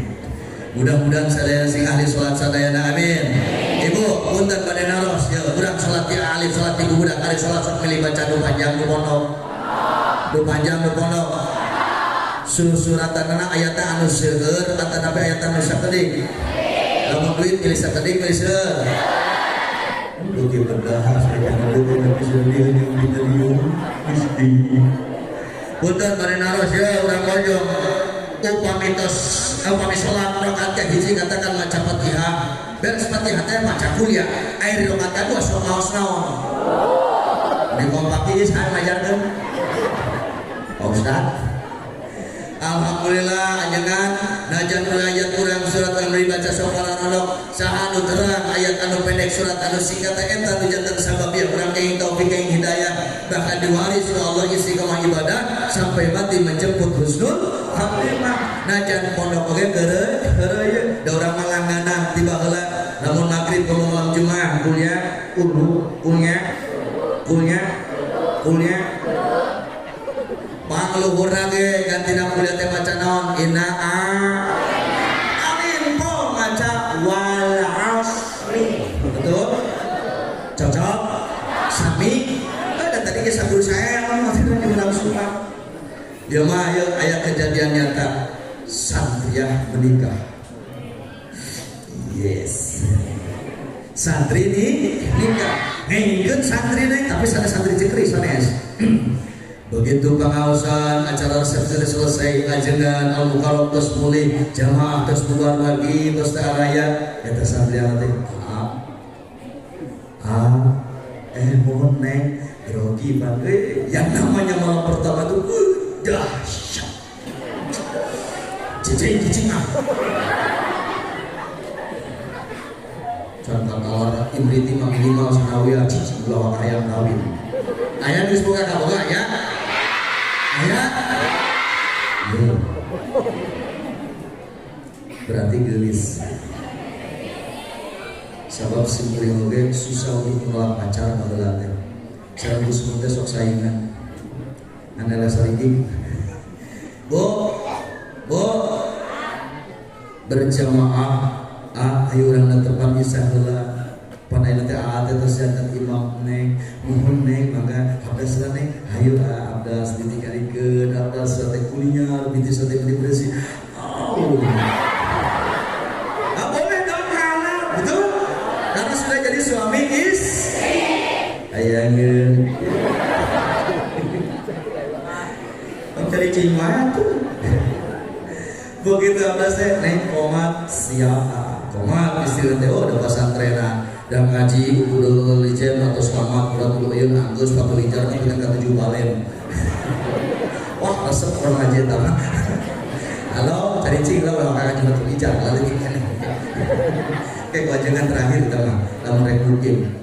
Mudah-mudahan sadaya sing ahli sholat sadayana, amin. Ibu, punten pada naros, ya, budak sholat ya ahli sholat ibu budak ahli sholat sok milih baca doa panjang do pondok. Do panjang do pondok. Suratanana ayatna anu seueur, atanapi ayatna anu sakedik. Lamun duit milih sakedik milih seueur. Dugi berdahar saya ngadu nabi seueur yang ditarium mesti. Punten pada naros ya urang bojong. Upami sholat rakaat ka hiji katakan maca Fatihah, beres Fatihah teh maca kuliah, air rakaat kadua sok maos naon. Di kompak ieu saha ngajarkeun? Pak Ustaz. Alhamdulillah ajengan najan ayat kurang surat anu dibaca soparanodok saha anu terang ayat anu pendek surat anu singkat eta nu janten sababia urang kenging taufik kenging hidayah bahkan diwaris ku Allah istiqomah ibadah sampai mati menjemput husnul khatimah. Najan pondok oge geureuy da urang mah langganan tiba heula lamun magrib ke malam Jumat kuliah pangluhurna ge gantina kuliah teh maca naon inna amin po maca wal asri betul cocok sami ada tadi ge sabul saya masih ulang surat dia mah aya kejadian nyata santriah menikah. Yes, santri ini nikah ngengkeun santri nih tapi sana santri cekri sanes. Begitu pengawasan acara resepsi selesai ajengan al-mukarram terus mulih jamaah terus bubar lagi terus raya eta santri teh mohon neng grogi banget yang namanya malam pertama tuh dahsyat cicing contoh kalau imriti minimal senawiyah cicing lawak ayam kawin ayam geus boga kaboga ya ayah berarti gelis sabab simpulin oge susah untuk menolak pacar baheula teh sareng Gus Mun teh sok saingan andala sarigi bo berjamaah ayo urang tepan isah heula panai teh teh terus imam neng mohon neng mangga abdas neng hayu abdas ditinggalikeun abdas teh kuliah binti teh bersih boleh dong halal betul karena sudah jadi suami ayangeun mencari cimah tuh begitu abdas teh neng komat siapa komat istilah teh udah pasantrenan dan ngaji udah lijen atau selamat udah dulu ayun anggus 4 lijar tapi kan 7 balen wah resep orang ngaji tanah halo cari cing lah orang kakak cuma 4 lijar lalu gini kayak wajangan terakhir kita mah dalam rekrutmen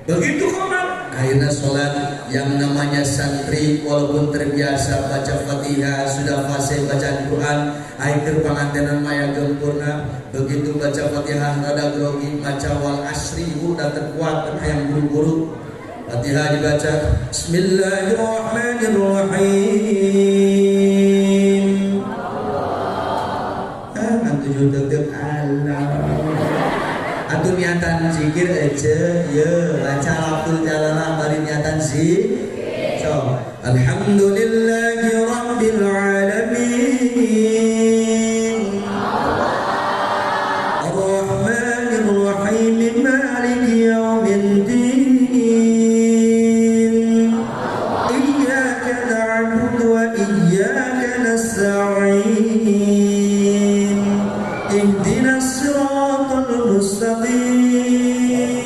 begitu komat akhirnya sholat yang namanya santri walaupun terbiasa baca Fatihah sudah fasih bacaan Quran akhir pangantenan maya gempurna begitu baca Fatihah rada grogi baca wal asri udah terkuat yang buru-buru Fatihah dibaca Bismillahirrahmanirrahim nanti juga atau niatan zikir aja ya baca Abdul Jalalah bari niatan zikir so alhamdulillahi rabbil alamin arrahmanir rahim maliki yaumiddin iyyaka na'budu wa iyyaka nasta'in ihdinas siratal mustaqim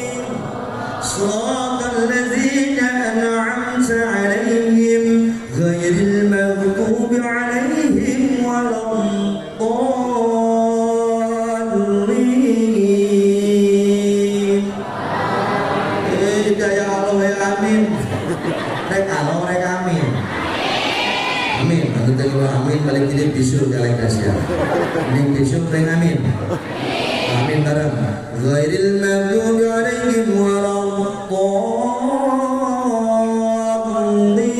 siratal ladzina an'amta 'alaihim ghairil maghdubi 'alaihim waladdallin. Hidayah Allah ya amin. Rek Allah rek amin. Amin. Anu teh amin balik jadi bisul kaleng kasih. Ning bisul rek amin. Amin bareng. Ghairil maghdubi 'alaihim waladdallin.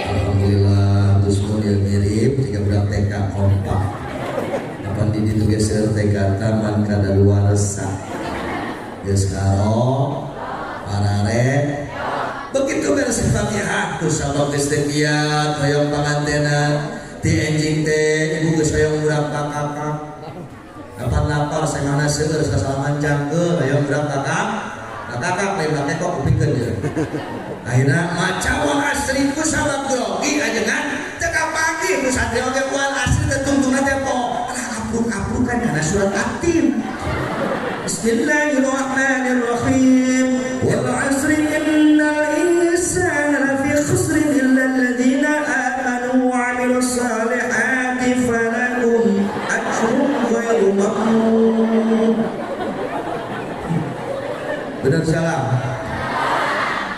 Alhamdulillah terus yang mirip jika budak TK kompak. Kapan di ditu geus TK taman kadaluarsa. Geus karo parare begitu beres Fatihah tuh sabab istiqiyat hoyong pangantenan ti enjing teh ibu geus hoyong urang kakak kapan lapar sengana seueur sasalaman cangkeul hoyong urang kakak lain make kok kupikeun ye akhirna maca wal asri ku salat grogi ajengan teu kapagi ku satria oge wal asri teh tungtungna teh po apluk-apluk kan kana surat atim Bismillahirrahmanirrahim wal asri innal insana Benar salah.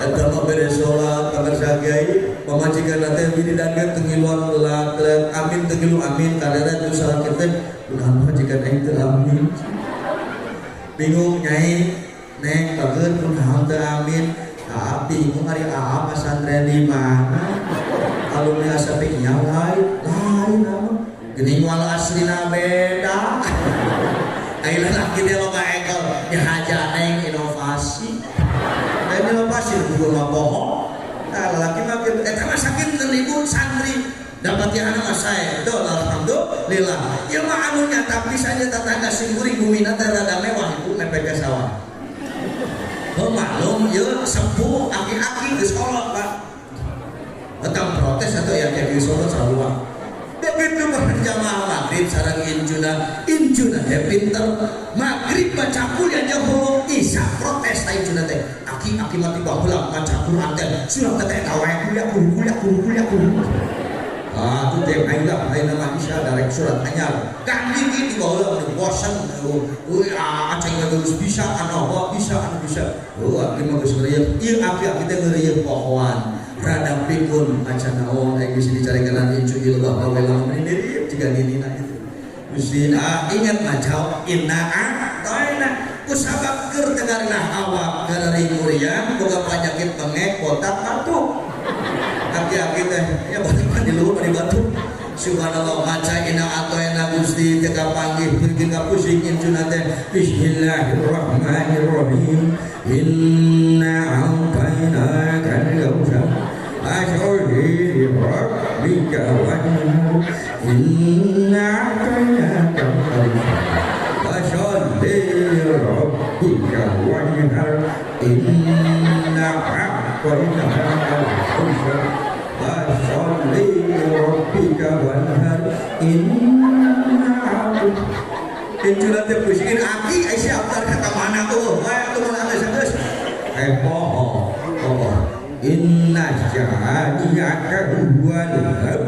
Eta mah beres sholat kamar sagai pamajikan nanti wiridankeun teu ngiluan amin teu ngilu amin kadang tu salat kita kunaon majikan aing teu amin. Bingung nyai neng bageun kunaon teu amin. Bingung ari pesantren di mana? Alumni asapi nya lain naon. Geuning wal aslina beda. Ayeuna laki dia loba ekol dihaja neng inovasi. Inovasi bukan mah bohong. Nah, lelaki makin eta mah sakit ibu santri dapat yang anak saya. Betul, alhamdulillah. Ya mah anunya tapi saja tetangga singguring bumina teh rada mewah ibu mepet ke sawah. Maklum ya sepuh aki-aki geus kolot Pak. Betang protes atau ya kayak geus kolot sarua. Begitu berjamaah maghrib sareng injuna teh pinter maghrib baca kuliah jauh isya protes ta injuna teh aki mati baheula baca Quran teh surah teh kawae kuliah itu teh aing lah ayeuna mah isya darek surat anyar kan gigi di baheula bosan acing geus bisa anu bisa aki mah geus ngeureuyeuh ieu aki teh ngeureuyeuh pohon rada pikun acan naon yang bisa dicarikan incu ilmu bahwa welang menindiri jika dinina itu mesti ingat macam inna toina kusabab keur dengarna awak garari muriang boga penyakit bengek botak batuk aki-aki teh ya balik di luhur di batuk subhanallah maca inna atoina gusti teka panggih pergi ka pusing incuna teh bismillahirrahmanirrahim inna a'tainaka al-kautsar Asy'ari rabbika wanhar inna a'tainaka al-kautsar Asy'ari rabbika wanhar inna a'tainaka al-kautsar Asy'ari rabbika wanhar inna Incuna teh pusingin aki Aisyah aftar kata mana tuh wae tuh mana geus poho inna ja'alaka huwal abtar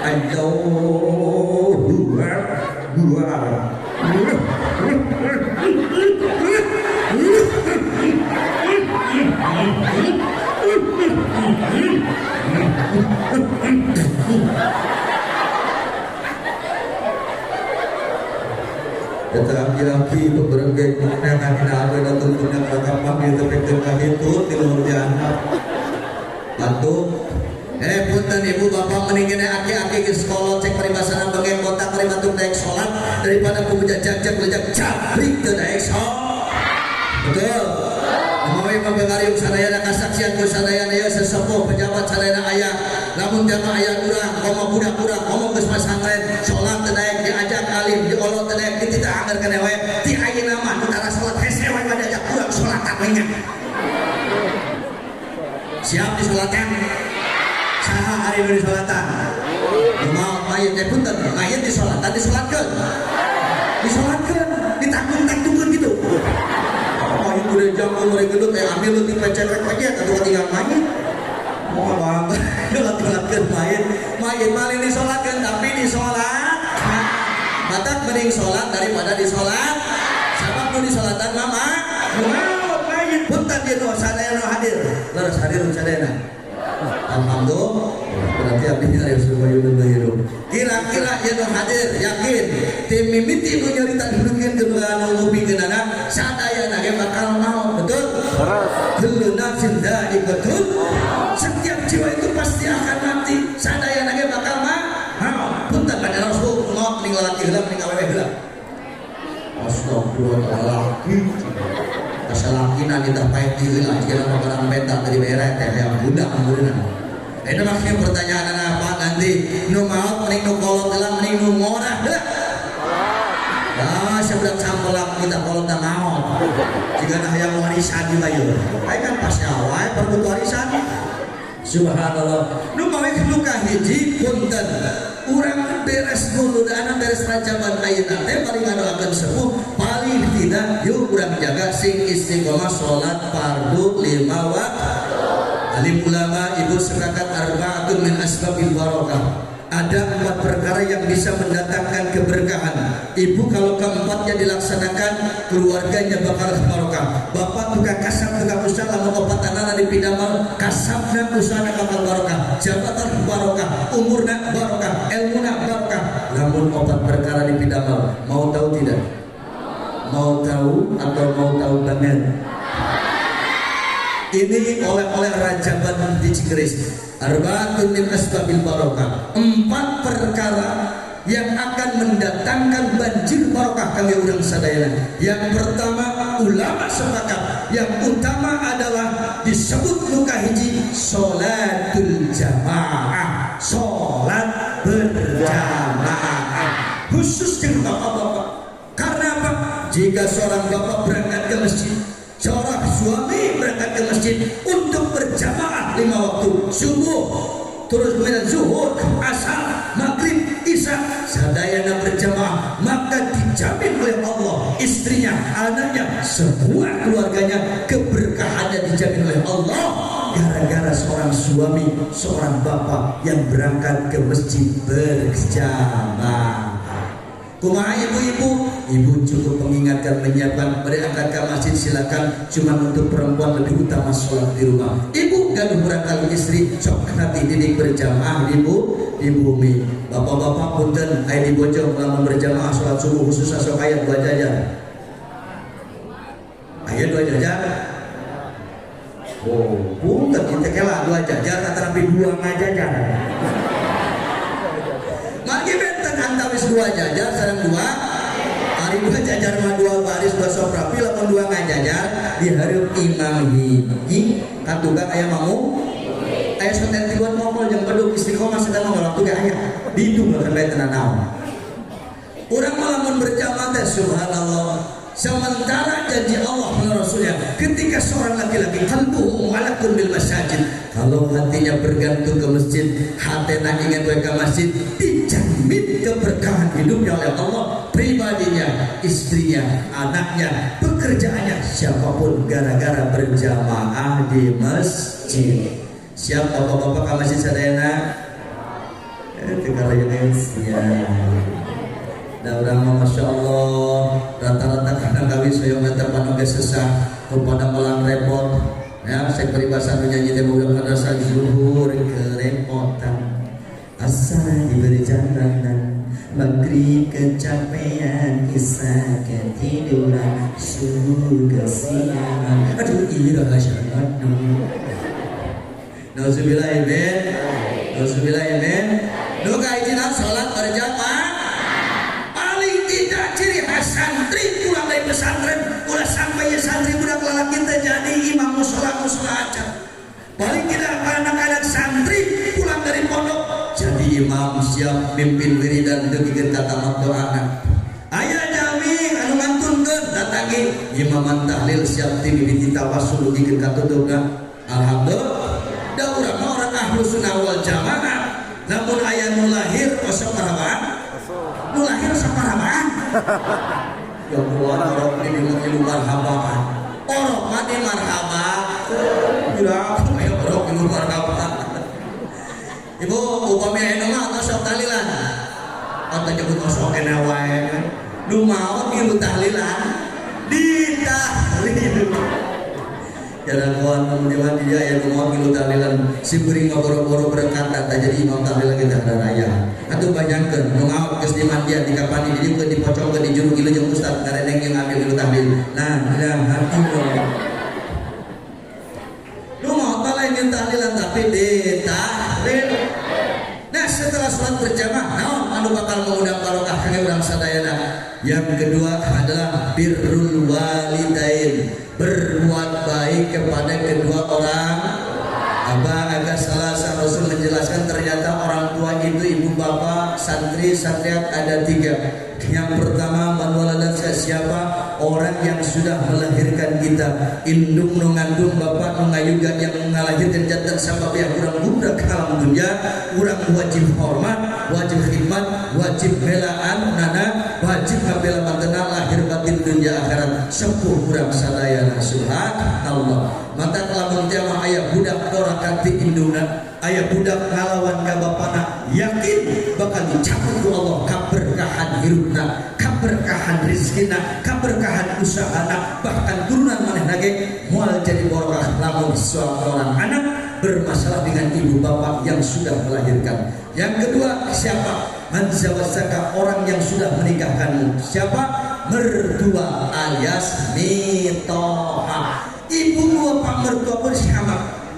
Allahu akbar laki-laki beberapa kenakan ada datang punya kakak itu pekerjaan itu tidur di anak bantu punten ibu bapak meningin aki-aki ke sekolah cek peribasana bagai kota peribatuk naik sholat daripada kubuja jajak lejak jabrik ke naik sholat betul Mawai pembengarium sadayana kasaksian ku sadayana ya sesepuh pejabat sadayana ayah namun jama ayah kurang koma budak ngomong ke pesantren sholat naik diajak alim diolot naik ditita anggar ke dewe ti ayeuna mah utara sholat hese wae diajak kurang sholat taknya siap disolatan saha hari ini disolatan mau mayit teh punten mayit disolatan disolatkeun ditanggung-tanggungkeun gitu itu udah jamu mulai gendut ambil lu dipecek aja atau tinggal mayit mau bang lat-latkeun mayit maling disolatkeun tapi disolat batak mending sholat daripada disolat sabab nu disolatan mama mayit punten dia nu sadayana hadir leres hadir sadayana alhamdulillah berarti abdi aya supaya hidup kira-kira yang hadir yakin tim mimiti nu nyarita dulukeun ke anu ngupikeunana sadayana ge bakal maut betul kullu nafsin dha'iqatul setiap jiwa itu pasti akan mati sadayana ge bakal maut punten pada Rasul maut ning lalaki heula ning awewe heula astagfirullahaladzim kasalakina nitah paet heula jika barang beta dari bere teh yang budak ambureunna itu maksudnya pertanyaan apa nanti nu maut mending nu kolot heula mending nu ngorah heula sebelah sampelak kita kolot da maut jika nah yang warisan di bayu ai kan pas nyawa perlu warisan subhanallah nu mawe nu kahiji punten urang beres dulu da anak beres rajaban ayeuna teh paling ngadoakeun sepuh paling tidak yuk urang jaga sing istiqomah salat fardu 5 waktu. Alim ulama ibu sepakat arba'atun min asbabil barakah Ada 4 perkara yang bisa mendatangkan keberkahan. Ibu kalau keempatnya dilaksanakan, keluarganya bakal barokah. Bapak tukang kasab, tukang usaha, lamun opat anak di pidamal, kasabna usahana bakal barokah, jabatan barokah, umurna barokah, ilmuna barokah. Lamun 4 perkara di pidamal, mau tahu tidak? Mau tahu atau mau tahu banget? Ini oleh-oleh Rajaban di Cikris. Arba'atun min asbabil barokah. 4 perkara yang akan mendatangkan banjir barokah kami urang sadayana. Yang pertama, ulama sepakat yang utama adalah disebut muka hiji sholatul jamaah, sholat berjamaah, khusus dengan bapak-bapak. Karena apa? Jika seorang bapak berangkat ke masjid, seorang suami berangkat ke masjid untuk berjamaah 5 waktu, subuh, terus kemudian zuhur, asar, maghrib, isya, sadayana berjamaah, maka dijamin oleh Allah istrinya, anaknya, semua keluarganya, keberkahannya dijamin oleh Allah gara-gara seorang suami, seorang bapak yang berangkat ke masjid berjamaah. Kumaha ibu-ibu? Ibu cukup mengingatkan, menyiapkan, berangkat ke masjid silakan. Cuma untuk perempuan lebih utama sholat di rumah. Ibu gaduh berangkat istri, sok nanti didik berjamaah ibu di bumi. Bapak-bapak punten, aya di Bojong lamun berjamaah sholat subuh khusus sok ayat 2 jajan. Ayat 2 jajan. Oh, punten kita kela 2 jajan tetapi 2 ngajajan. Mari benten antawis 2 jajar sareng 2 hari 2 jajar mah 2 baris 2 soprapi lamun 2 ngajajar di hareup imam hiji katukang aya mamu aya soten tiluan mongol jeung bedug istiqomah sedang mah waktu ge aya ditu meureun bae tenan naon. Urang mah lamun berjamaah teh subhanallah. Sementara janji Allah dan Rasulnya ketika seorang laki-laki qalbuhu mu'allaqun bil masajid, kalau hatinya bergantung ke masjid, hatena ingin ke masjid, dijamin keberkahan hidupnya oleh Allah, pribadinya, istrinya, anaknya, pekerjaannya, siapapun gara-gara berjamaah di masjid. Siap bapak-bapak ke masjid sadayana? Tegala yang siap. Da urang mah masya Allah rata-rata kadang kami soyong terpanu ge sesah kepada malang repot ya saya peribahasa nyanyi teh budak madrasah zuhur kerepotan asa diberi jalanan maghrib kecapean kisah ketiduran subuh kesiangan aduh ira syahadu nauzubillah amin nauzubillah amin nu kaitinan salat berjamaah. Ciri khas santri pulang dari pesantren ulah sampai santri budak lalaki terjadi imam musola aja. Paling tidak anak-anak santri pulang dari pondok jadi imam siap mimpin wiridan degikeun kata doa. Aya jami anu ngantunkeun datangi imaman tahlil siap timimiti tawassul dugikeun katutupna. Alhamdulillah da urang mah orang ahlu sunnah wal jamaah. Namun aya nu lahir kosong marhaban. Nu lahir saparamaan. Ya keluar orang ini ilmu marhaban. Orang mati marhaban. Bila ayo orang ilmu marhaban. Ibu upami aya mah tos sok tahlilan. Atuh nyebut sok kena wae. Nu maot ilmu tahlilan. Ditahlil. Jalan kawan kemudian dia yang mau ilmu tahlilan si bering ngoboro-boro berkat tak jadi imam tahlilan kita ada raya. Atuh bayangkeun nu ngaot geus dimandian dikapani di dieu dipocongkeun di juru ieu jeung ustaz ngareneng yang ngambil ilmu tahlil. Nah, ilaha illallah. Nu mau lain yang tahlilan tapi ditahlil. Nah, setelah salat berjamaah, naon anu bakal mengundang barokah ka urang sadayana? Yang kedua adalah birrul walidain, berbuat baik kepada kedua orang. Agak salah Rasul menjelaskan ternyata orang tua itu ibu bapak santri santriat ada 3. Yang pertama manwaladan siapa orang yang sudah melahirkan kita indung nungandung bapak nungayuga yang mengalahirkan jantan sabab yang kurang budak alam dunia kurang wajib hormat wajib khidmat wajib belaan nana wajib bela mantena lahir batin dunia akhirat sepuh kurang sadayana subhanallah mata kelamun tiama ayah budak orang bakat ti induna aya budak ngalawan ka bapana yakin bakal dicabut ku Allah kaberkahan hirupna kaberkahan rizkina kaberkahan usahana bahkan turunan maneh nage moal jadi barokah lamun seorang anak bermasalah dengan ibu bapak yang sudah melahirkan. Yang kedua siapa? Man zawajaka orang yang sudah menikahkanmu. Siapa? Mertua alias mitoha. Ibu bapak mertua pun sama.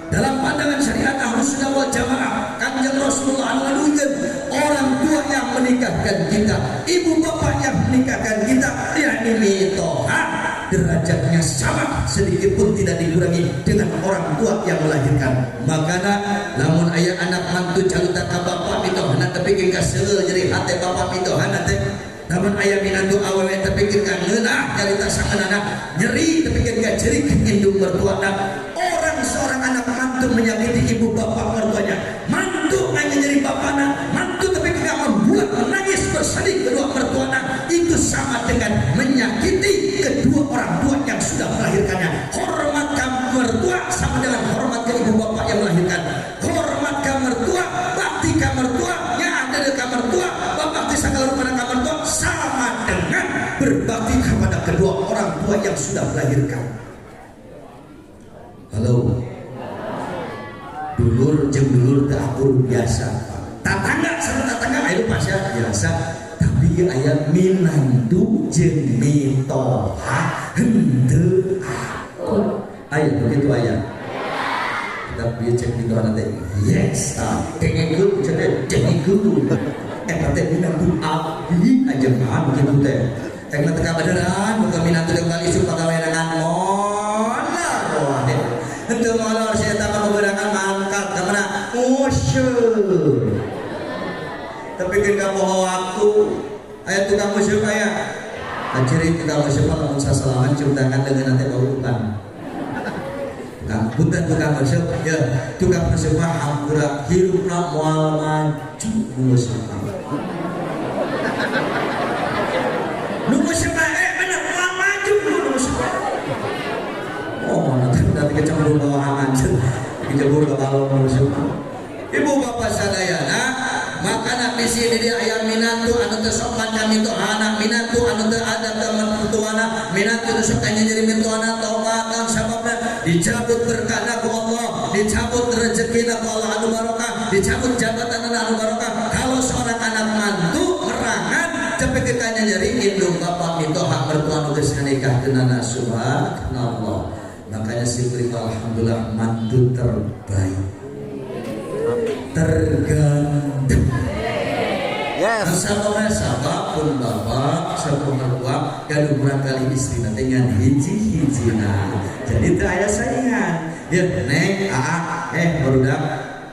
Dalam pandangan syariat Ahlus Sunnah wal Jamaah, Kanjeng Rasulullah menuntut orang tua yang menikahkan kita, ibu bapak yang menikahkan kita, yakni mitoha, derajatnya sama, sedikit pun tidak dikurangi dengan orang tua yang melahirkan. Makanya lamun ayah anak mantu caluta ka bapak mitohana tepikeun ka seul jadi hate bapak mitohana teh. Namun ayah minantu awewe tepikeun ka ngeunah carita sakeunana nyeri tepikeun ka jerik indung mertuana. Orang seorang anak mantu menyakiti ibu bapak mertuanya, mantu hanya nyeri bapakna, mantu tapi tidak membuat menangis bersedih kedua mertuanya, itu sama dengan menyakiti kedua orang tua yang sudah melahirkannya. Hormat kamu mertua sama dengan hormat ke ibu bapak yang melahirkan. Hormat kamu mertua, bakti kamu mertua, yang ada di kamar mertua, bakti segala rupa kamar mertua sama dengan berbakti kepada kedua orang tua yang sudah melahirkan. Halo, dulur jeung dulur teh akur biasa. Tatangga sareng tatangga aya pasya biasa, tapi aya minantu jeung mitoha henteu akur. Aya begitu aya. Tapi cek mitoha teh yes, tengekeun cenah tengekeun. Eta teh minantu abdi aja mah begitu teh. Tekna teh kabaderan buka minantu jeung kali isu pagaweangan untuk molor saya tak menggunakan mangkat kemana musuh tapi kita mau waktu ayat tukang musuh kayak ciri tukang musuh kalau sasalaman ciptakan dengan nanti bau bukan bukan tukang musuh ya tukang musuh mah hampura hirupna mual maju musuh musuh bener mual maju musuh oh nanti kecembur bawa hangan kecembur ke balon musuh. Ibu bapak sadayana makana misi di dia ayam minantu anu teu sok macan mitohana minantu anu teu ada ke mertuana minantu teu sok nyeri mertuana tobat sababna dicabut berkahna ku Allah dicabut rezekina ku Allah anu barokah dicabut jabatan anu barokah. Kalau seorang anak mantu merangan cepet kita nyeri indung bapak mitoha mertua anu geus nikahkeunana subhanallah. Makanya sifri alhamdulillah mantu terbaik terganteng yes. Masalahnya siapapun bapak siapapun mertua gaduh berangkali istri nanti dengan hiji-hiji jadi itu ayah saingan ya neng barudak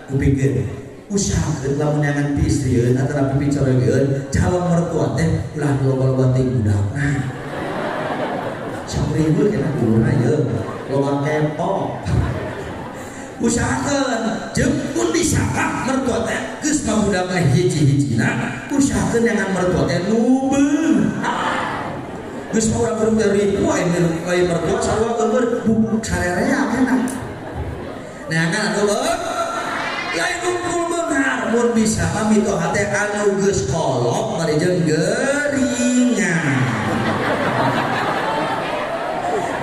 kupikeun usahakeun lamun nyangan pi istrieun antara pipi coregeun calon mertua teh ulah loba-loba teh budakna samribul kena dulurna ye loba kepo usahakeun jeung pun disangka mertua teh geus mabudak hiji-hijina usahakeun dengan mertua teh nu beung geus urang keur dari poe mertua sarua keur bubuk sarerea kana nah kan atuh lain umpul benar mun bisa mitoha teh anu geus kolot bari jeung geuringan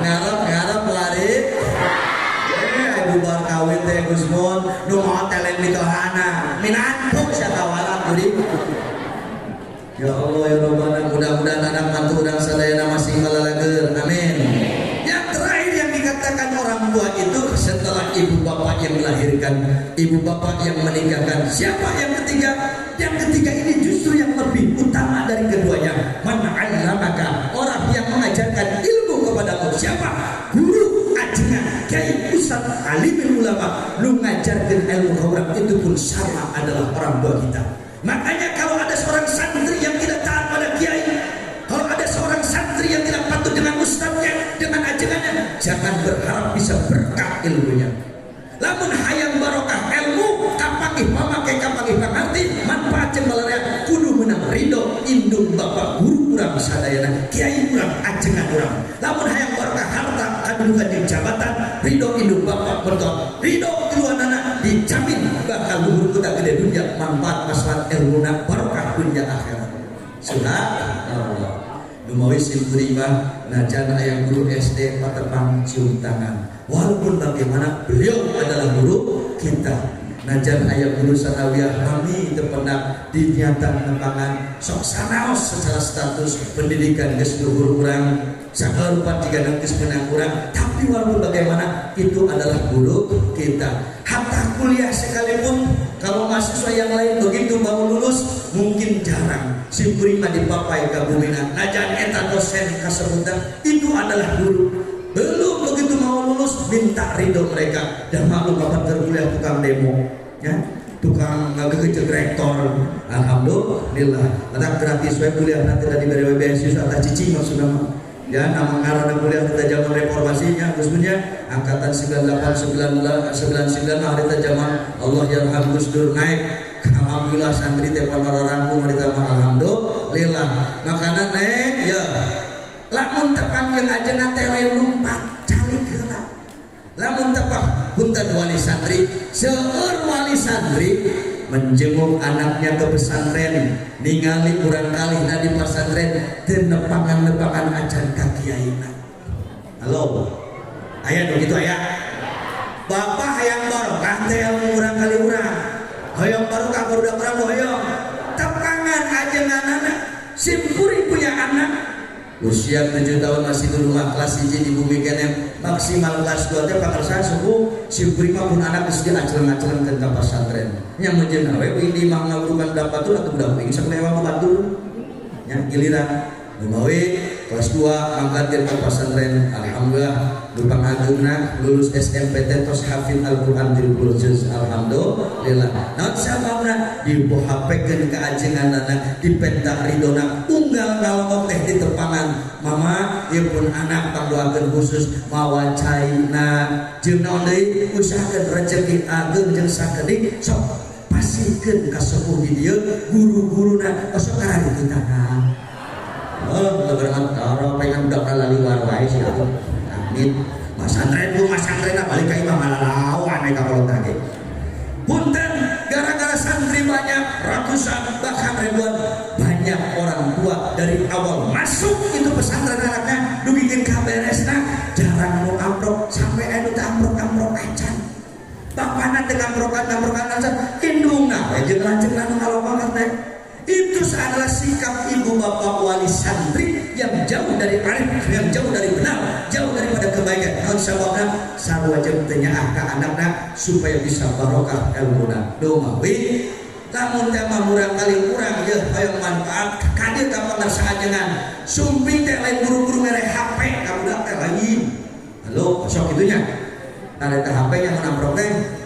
ngarep lari bubar kawin teh Gusmon nu mau telen mitohana minantu satawala kuring ya Allah ya Rabbana mudah-mudahan anak mantu urang sadayana masih malalager amin. Yang terakhir yang dikatakan orang tua itu setelah ibu bapak yang melahirkan ibu bapak yang menikahkan siapa yang ketiga? Yang ketiga ini justru yang lebih utama dari keduanya. Man 'allamaka orang yang mengajarkan ilmu kepadamu siapa? Guru ajengan kiai ustaz alimul ulama lu ngajarkeun ilmu ka urang itu pun sama adalah orang tua kita. Makanya kalau ada seorang santri yang tidak taat pada kiai, kalau ada seorang santri yang tidak patuh dengan ustaznya, dengan ajengannya, jangan berharap bisa berkah ilmunya. Lamun hayang barokah ilmu kapangih pamake kapangih pangarti manfaat jeung balarea kudu meunang ridho indung bapak guru urang sadayana kiai urang ajengan urang. Lamun hayang barokah harta kadudukan jeung jabatan ridho indung bapak mertua ridho keluargana Lumawi simpuri mah najan aya guru SD patepang cium tangan. Walaupun bagaimana beliau adalah guru kita. Najan aya guru sanawiyah kami itu pernah dinyatakan nepangan sok sanaos secara status pendidikan geus luhur urang sagala rupa jika geus menang urang, tapi walaupun bagaimana itu adalah guru kita. Hatta kuliah sekalipun kalau mahasiswa yang lain begitu mau lulus mungkin jarang simpuri mah dipapai ka bumina. Najan eta dosen kasebutan itu adalah guru. Belum begitu mau lulus minta ridho mereka. Dan maklum bapak terkuliah tukang demo, ya, tukang ngegejek rektor. Alhamdulillah, ada gratis we kuliah nanti dari beasiswa tak cicing maksudnya mah. Ya, nama karena kuliah kita zaman reformasinya, khususnya angkatan 98 99 hari kita zaman Allah yarham Gus Dur naik. Alhamdulillah santri teh rangkum hari kita alhamdulillah. Makana naik ya. Lamun tepan yang aja nanti numpak cari gerak. Lamun tepak punten wali santri, seueur wali santri menjenguk anaknya ke pesantren, ningali kurang kali di pesantren teu nepangan acan ka kiaina. Halo. Aya begitu aya. Bapak hayang barokah teh urang kali urang. Hayang barokah barudak urang hoyong. Tepangan ajenganana simpuri punya anak usia 7 tahun masih di rumah kelas 1 di bumi kene maksimal kelas 2 teh pakarsa suku si prima pun anak geus diaceleng-aceleng ke pesantren nya menjeun we ini mah ngawurukan dapatul atuh budak ping saklewa batur nya giliran lumawi kelas 2 mangkat ke pesantren alhamdulillah lupang agungna lulus SMPT tos hafid Al-Qur'an 30 juz alhamdulillah. Naon sababna dibohapekeun ka ajenganna dipentak ridona unggal ngalongok teh di tepangan mama ieu pun anak pangdoakeun khusus mawa caina jeung naon deui usahakeun rezeki ageng jeung sakeudik sok pasikeun ka sepuh di dieu guru-guruna sok karari kita kan. Oh, lebaran taro pengen budak laliwar wae sih atuh. Amin. Masantren balik ka imam malalawan eka kolot ge. Punten gara-gara santri banyak ratusan bahkan ribuan banyak orang tua dari awal masuk itu pesantren anaknya dugikeun ka beresna jarang nu amprok sampai anu teh amprok acan. Bapana teh amprokan acan indungna we jeung lanceuk anu ngalongok teh. Itu adalah sikap ibu bapak wali santri yang jauh dari arif, yang jauh dari benar, jauh daripada kebaikan. Harus sababna sarwajib tanya ka anakna supaya bisa barokah ilmuna. Domawi lamun teh mah murang kali kurang ye hayang manfaat ka dieu ka pangarsa ajengan. Sumping teh lain buru-buru mere HP ka budak teh lain. Halo, sok itunya. Tara teh HP nya menamprok teh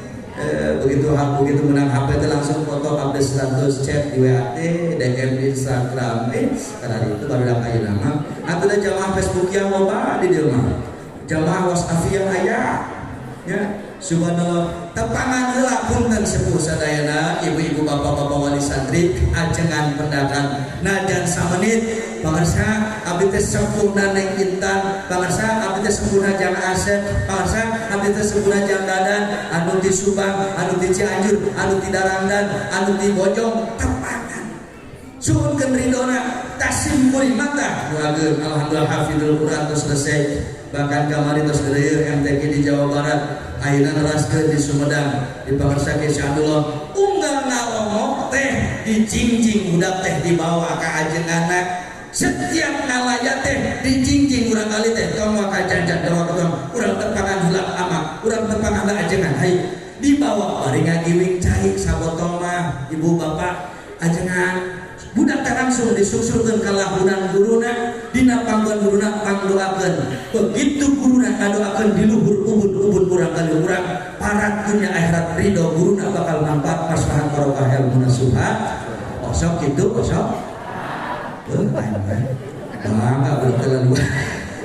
begitu menang HP itu langsung foto update status chat di WA DM di Instagram karena itu baru dah kayak nama atau ada jamaah Facebook yang loba di dia mah jamaah WhatsApp yang aya ya subhanallah tepangan heula punten sepuh sadayana ibu-ibu bapak-bapak wali santri ajengan pendakan najan samenit pangarsa abdi teh sempurna neng Intan pangarsa abdi teh sempurna jang Asep pangarsa abdi teh sempurna jang Dadan anu di Subang anu di Cianjur anu di Darangdan anu di Bojong tepangan suhunkeun ridona tasimpuri mata doakeun alhamdulillah hafidul Quran terus selesai bahkan kamari terus deueur MTQ di Jawa Barat ayeuna neraskeun di Sumedang di pangarsa ke Syadullah unggal ngalongok teh dijingjing budak teh dibawa ka ajenganna setiap ngalaya teh dijingjing urang kali teh tong ka janjan urang tepangan heula amak urang tepangan heula ajengan hai dibawa bari ngagiwing cai sabotong mah ibu bapak ajengan budak teh langsung disusulkeun ka lahunan guruna dina panggon guruna pangdoakeun begitu guruna ngadoakeun di luhur ubun urang kali urang parakeunnya akhirat ridho guruna bakal manfaat maslahat barokah ilmuna subhan osok kitu osok bangga bertelan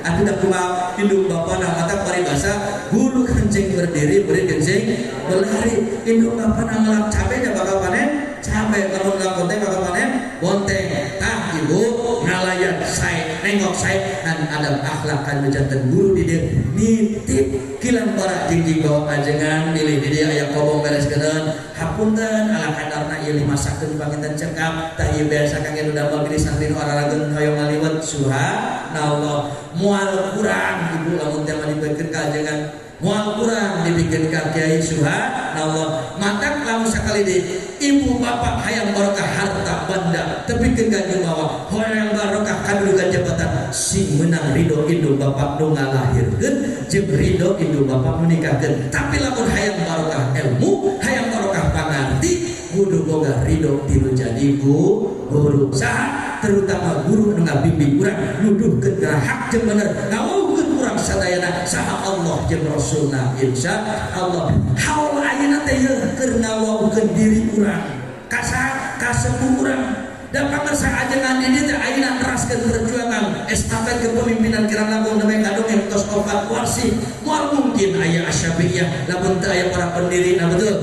aku dah kumaha induk bapa na mata paribasa bulu kencing berdiri beri kencing berlari induk bapa na ngelap cabe nya bakal panen cabe kalau ngelap bonteng bakal panen bonteng tah ibu ngalayan saya nengok saya dan adab akhlak kan menjadikan guru di dia nitip kilang barak jingjing bawa ajengan milih di dia aya kobong beres keun hapunten ala kadarna ieu ieu dimasakeun panginten cekap tah ieu biasa kangge nu damel di santri nu ararageun hoyong ngaliwat subhanallah moal kurang ibu lamun teh dibikeun kajengan moal kurang dibikin ka kiai subhanallah matak lamun sakali di ibu bapak hayang barokah harta banda tepikeun ka jumawa hoyong barokah kadudukan jabatan sing menang ridho indung bapak nu ngalahirkeun jeung ridho indung bapak nu nikahkeun tapi lamun hayang barokah ilmu hayang barokah pangarti kudu boga ridho tilu jadi guru saha terutama guru nu ngabimbing urang nuduhkeun hak jeung bener ngawuhkeun urang sadayana saha Allah jeung Rasulna insyaallah haul ayeuna teh keur ngawuhkeun diri urang ka sepuh urang dan pamersa ajengan ini teh ayeuna teraskeun perjuangan estafet kepemimpinan kirang langkung nepi ka dongeng tos opat warsi moal mungkin aya asyabiyah lamun teu aya para pendiri na betul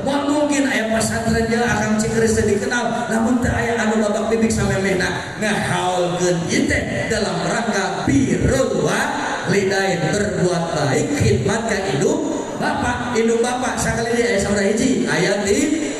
moal mungkin aya pasantren dia akan cikeris dikenal namun teu aya anu babak bibik samemehna ngahaulkeun ieu teh dalam rangka birrul walidain berbuat baik khidmat ka indung bapak sakali dia aya sabaraha hiji aya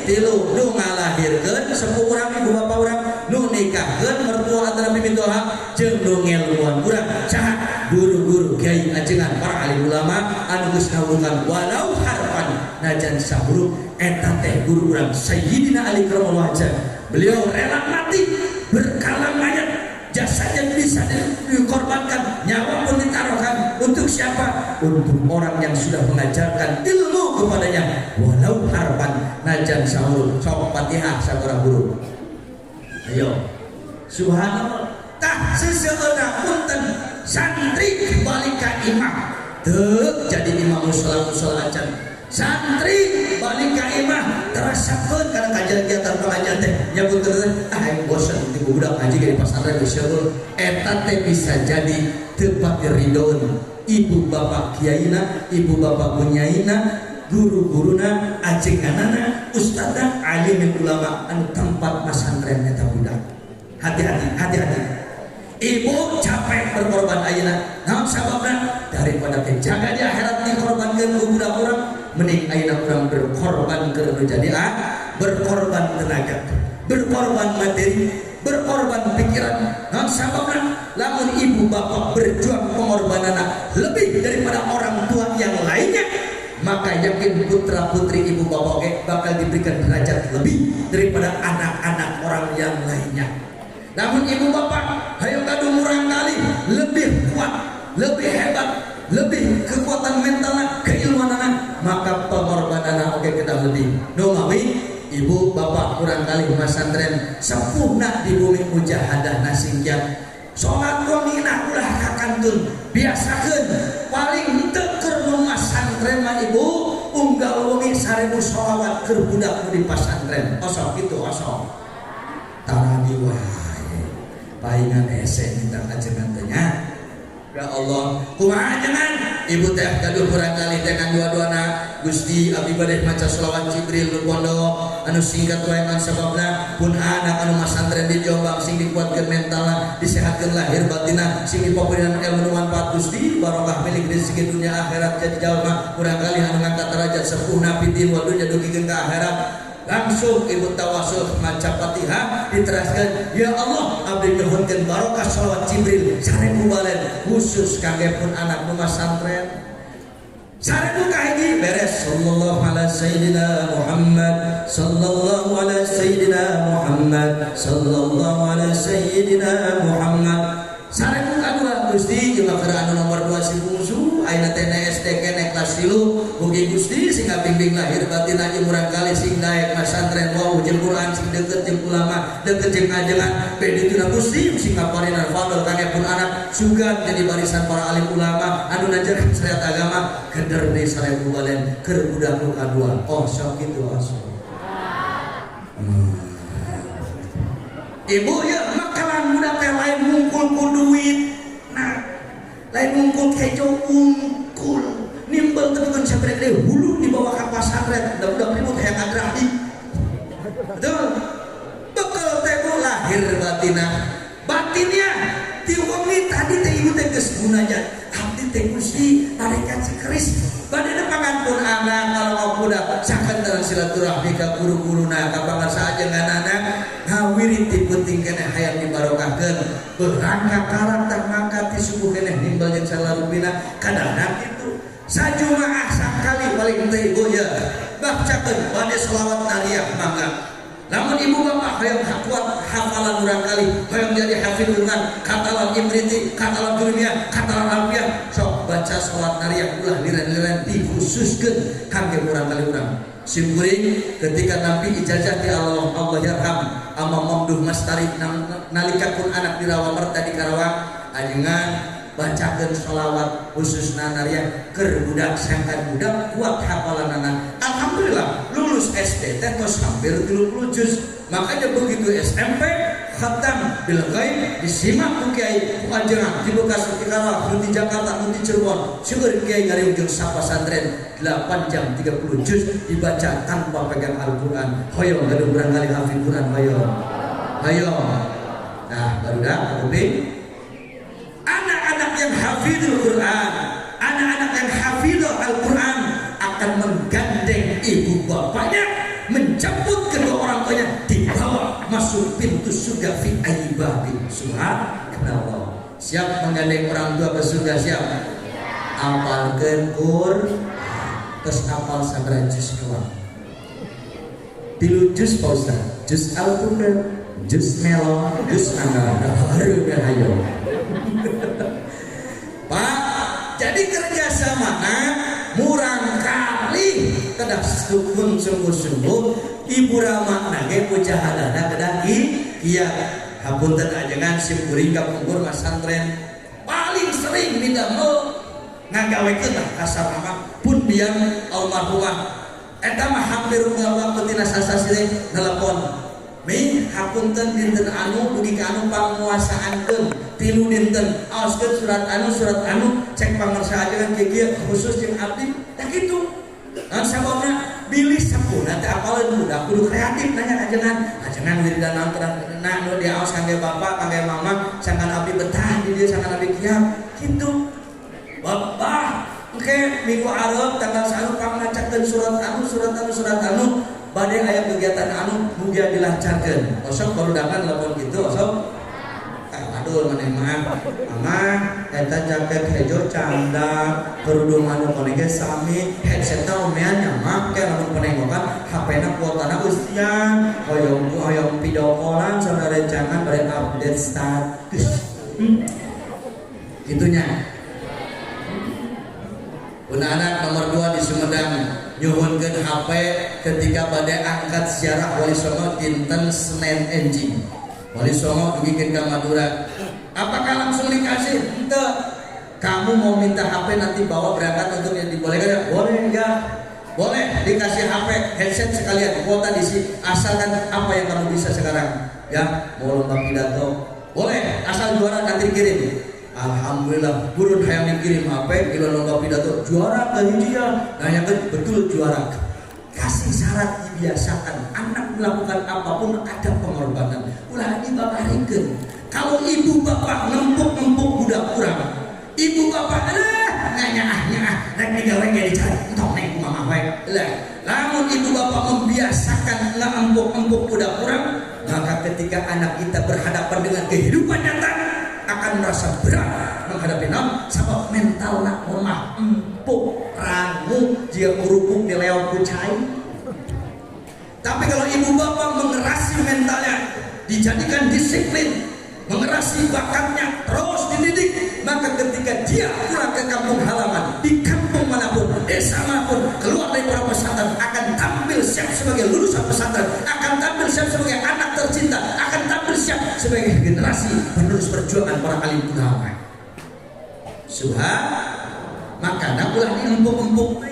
tilu nu ngalahirkeun sepuh urang ibu bapak urang nu nikahkeun mertua antara mimitoha jeung nu ngelmuan urang saha guru-guru kiai ajengan para alim ulama anu geus ngawungan walau harfan najan saburuk eta teh guru urang Sayyidina Ali karramallahu wajhah beliau rela mati berkalang mayat jasanya bisa dikorbankan nyawa pun ditaruhkan untuk siapa? Untuk orang yang sudah mengajarkan ilmu kepadanya walau harban najan sahur sok Fatihah sabaraha huruf ayo subhanallah tah seseueuna punten santri balik ka imam teu jadi imam musala acan santri balik ka imam terasakeun kana kajian pengajian teh nyebut teh yang bosan ti budak ngaji di pasantren geus seueul eta teh bisa jadi teu pati ridoun ibu bapak kiaina ibu bapak bunyaina guru-guruna ajenganana ustadzna alim ulama anu tempat pasantren eta budak hati-hati ibu capek berkorban ayeuna naon sababna daripada teh jaga di akhirat dikorbankeun ku budak urang mending ayeuna urang berkorban keur nu jadi berkorban tenaga berkorban materi berkorban pikiran naon sababna lamun ibu bapak berjuang pengorbanana lebih daripada orang tua yang lainnya maka yakin putra putri ibu bapak bakal diberikan derajat lebih daripada anak-anak orang yang lainnya. Namun ibu bapak hayo kadu murang kali lebih kuat, lebih hebat, lebih kekuatan mentalna, keilmuanana, maka pengorbanana oke kita lebih. No mawi ibu bapak kurang kali masantren sempurna di bumi mujahadah nasingkian. Sholat romina ulah kakantun biasakeun paling teu keur rumah santren mah ibu unggal wengi 1000 sholawat keur budak di pasantren osok kitu osok tarabi wae paingan ese minta kajengan teh nya ya Allah kumaha jangan ibu teh gaduh barangkali dengan dua-duana Gusti abdi bade maca sholawat Jibril nu pondok anu singkat wae ngan sababna pun anak anu masantren di Jombang sing dikuatkeun mentalna disehatkeun lahir batinna sing dipopeureun ilmu nu manfaat Gusti barokah milik rezeki dunia akhirat jadi jalma barangkali anu ngangkat derajat sepuhna fitin wa dunya dugikeun ka akhirat langsung ibu tawasul maca Fatihah diteraskan ya Allah abdi nyuhunkeun barokah sholawat Jibril 1000 balen khusus kangge pun anak nu masantren 1000 kahiji beres sallallahu ala sayyidina Muhammad sallallahu ala sayyidina Muhammad sallallahu ala sayyidina Muhammad 1000 kadua Gusti jeung anu nomor 2 si bungsu ayeuna teh SD kene kelas 3 mugi Gusti sing bimbing lahir batin aja murang kali sing daek masantren wau jeung Quran sing deukeut jeung ulama deukeut jeung ngajengan bedituna Gusti sing kaparingan fadl kangge pun anak sugan jadi barisan para alim ulama anu ngajarkeun syariat agama keder deui 1000 balen keur budak nu kadua oh sok kitu asal ibu ya makalan budak teh lain mungkul ku duit nah lain mungkul kejo ungkul nimbel tepukeun sabere gede hulu dibawa ka pasantren budak ribut hayang agrahi betul bekal teh lahir batinnya ti wengi tadi teh ibu teh geus munajat abdi teh Gusti tarekat cikeris bade pangampun anak kalau budak sakan tarang silaturahmi ka guru-guruna ka pangarsa ajenganana ngawiri ti penting keneh hayang dibarokahkeun berangkat karakter mangkat ti suku keneh nimbal jeung salarupina kadang-kadang kitu sajumaah sakali paling teu ibu ya bacakeun bade selawat nariyah mangga. Namun ibu bapak hayang kuat hafalan urang kali, hayang jadi hafid urang, katalan imriti, katalan dunia, katalan alfiah, sok baca salat nariyah ulah liran-liran dikhususkeun kangge urang kali urang. Simkuring ketika Nabi ijazah ti Allah yarham ama mamduh mastari nalika pun anak dirawa merta di Karawang ajengan bacakeun sholawat khususna nariyah keur budak sangkan budak kuat hafalanana. Alhamdulillah lulus SD teh tos hampir 30 juz. Makanya begitu SMP khatam bil ghaib disimak ku kiai ku ajengan di Bekasi di Karawang di Jakarta di Cirebon syukur kiai ngariung jeung sapasantren 8 jam 30 juz dibaca tanpa pegang Al-Qur'an. Hoyong gaduh urang kali hafid Qur'an hoyong. Hoyong. Nah, barudak kabeh anak-anak yang hafidul Quran, anak-anak yang hafidul Al-Quran akan menggandeng ibu bapaknya, menjemput kedua orang tuanya, dibawa masuk pintu surga fi ayyibabin. Subhanallah. Siap menggandeng orang tua ke surga siap? Apalkeun Qur'an, terus apal sabaraha juz doang. 3 juz Pak Ustaz, juz Al-Quran, juz melon, juz anggaran, haru hayo. Pak, jadi kerjasama murang kali kedah sukun sungguh-sungguh ibu rama nage pujahadana kedah iya hapunten ajengan simkuring ka pungkur masantren paling sering midamel ngagawekeun kasar mama pun biang almarhumah eta mah hampir unggal waktu tina sasasile nelpon mi hapunten dinten anu dugi ka anu panguasaankeun tilu dinten aoskeun surat anu cek pangarsa ajengan kieu khusus jeung abdi tah kitu. Naon sababna bilih sampuna teh apaleun budak kudu kreatif nanya ajengan wiridan naon terang nu diaos kangge bapak kangge mama sangkan abdi betah di dieu sangkan abdi kiam kitu. Bapak engke minggu arep tanggal 1 pangacakeun surat anu bade aya kegiatan anu mugia dilancarkeun. Osok barudakan lamun kitu osok aduh maneh mah amah eta jaket hejo canda kerudung anu konege sami headset omean nyamak ke lamun penengokan HP-na kuotana ustian hoyong video callan saudara jangan bare update status gitunya. Anak nomor 2 di Sumedang nyuhunkeun HP ketika bade angkat ziarah Wali Songo dinten Senin enjing. Wali Songo dugikeun ka Madura. Apakah langsung dikasih? Ente. Kamu mau minta HP nanti bawa berangkat untuk yang dibolehkan ya? Boleh ya. Boleh dikasih HP, headset sekalian, kuota diisi. Asalkan apa yang kamu bisa sekarang? Ya, mau lomba pidato. Boleh, asal juara nanti kirim. Alhamdulillah, burun hayang dikirim HP, kilo lomba pidato juara ke hijau. Nah yang betul juara. Kasih syarat dibiasakan anak melakukan apapun ada pengorbanan. Ulah dibabarikeun. Kalau ibu bapak ngempuk budak kurang, ibu bapak nyaah rek digawe ge dicari entok neng mama wae. Lamun ibu bapak membiasakan ngempuk budak kurang, maka ketika anak kita berhadapan dengan kehidupan nyata akan merasa berat menghadapi sebab mental nak lemah empuk rangu dia urupuk di leot kucai. Tapi kalau ibu bapak mengerasi mentalnya, dijadikan disiplin, mengerasi bakatnya, terus dididik, maka ketika dia pulang ke kampung halaman, di kampung manapun, desa manapun, keluar dari para pesantren, akan tampil siap sebagai lulusan pesantren, akan tampil siap sebagai anak tercinta, akan tampil siap sebagai generasi penerus perjuangan para alim ulama. Subhan, maka nak ulah diempuk-empuk.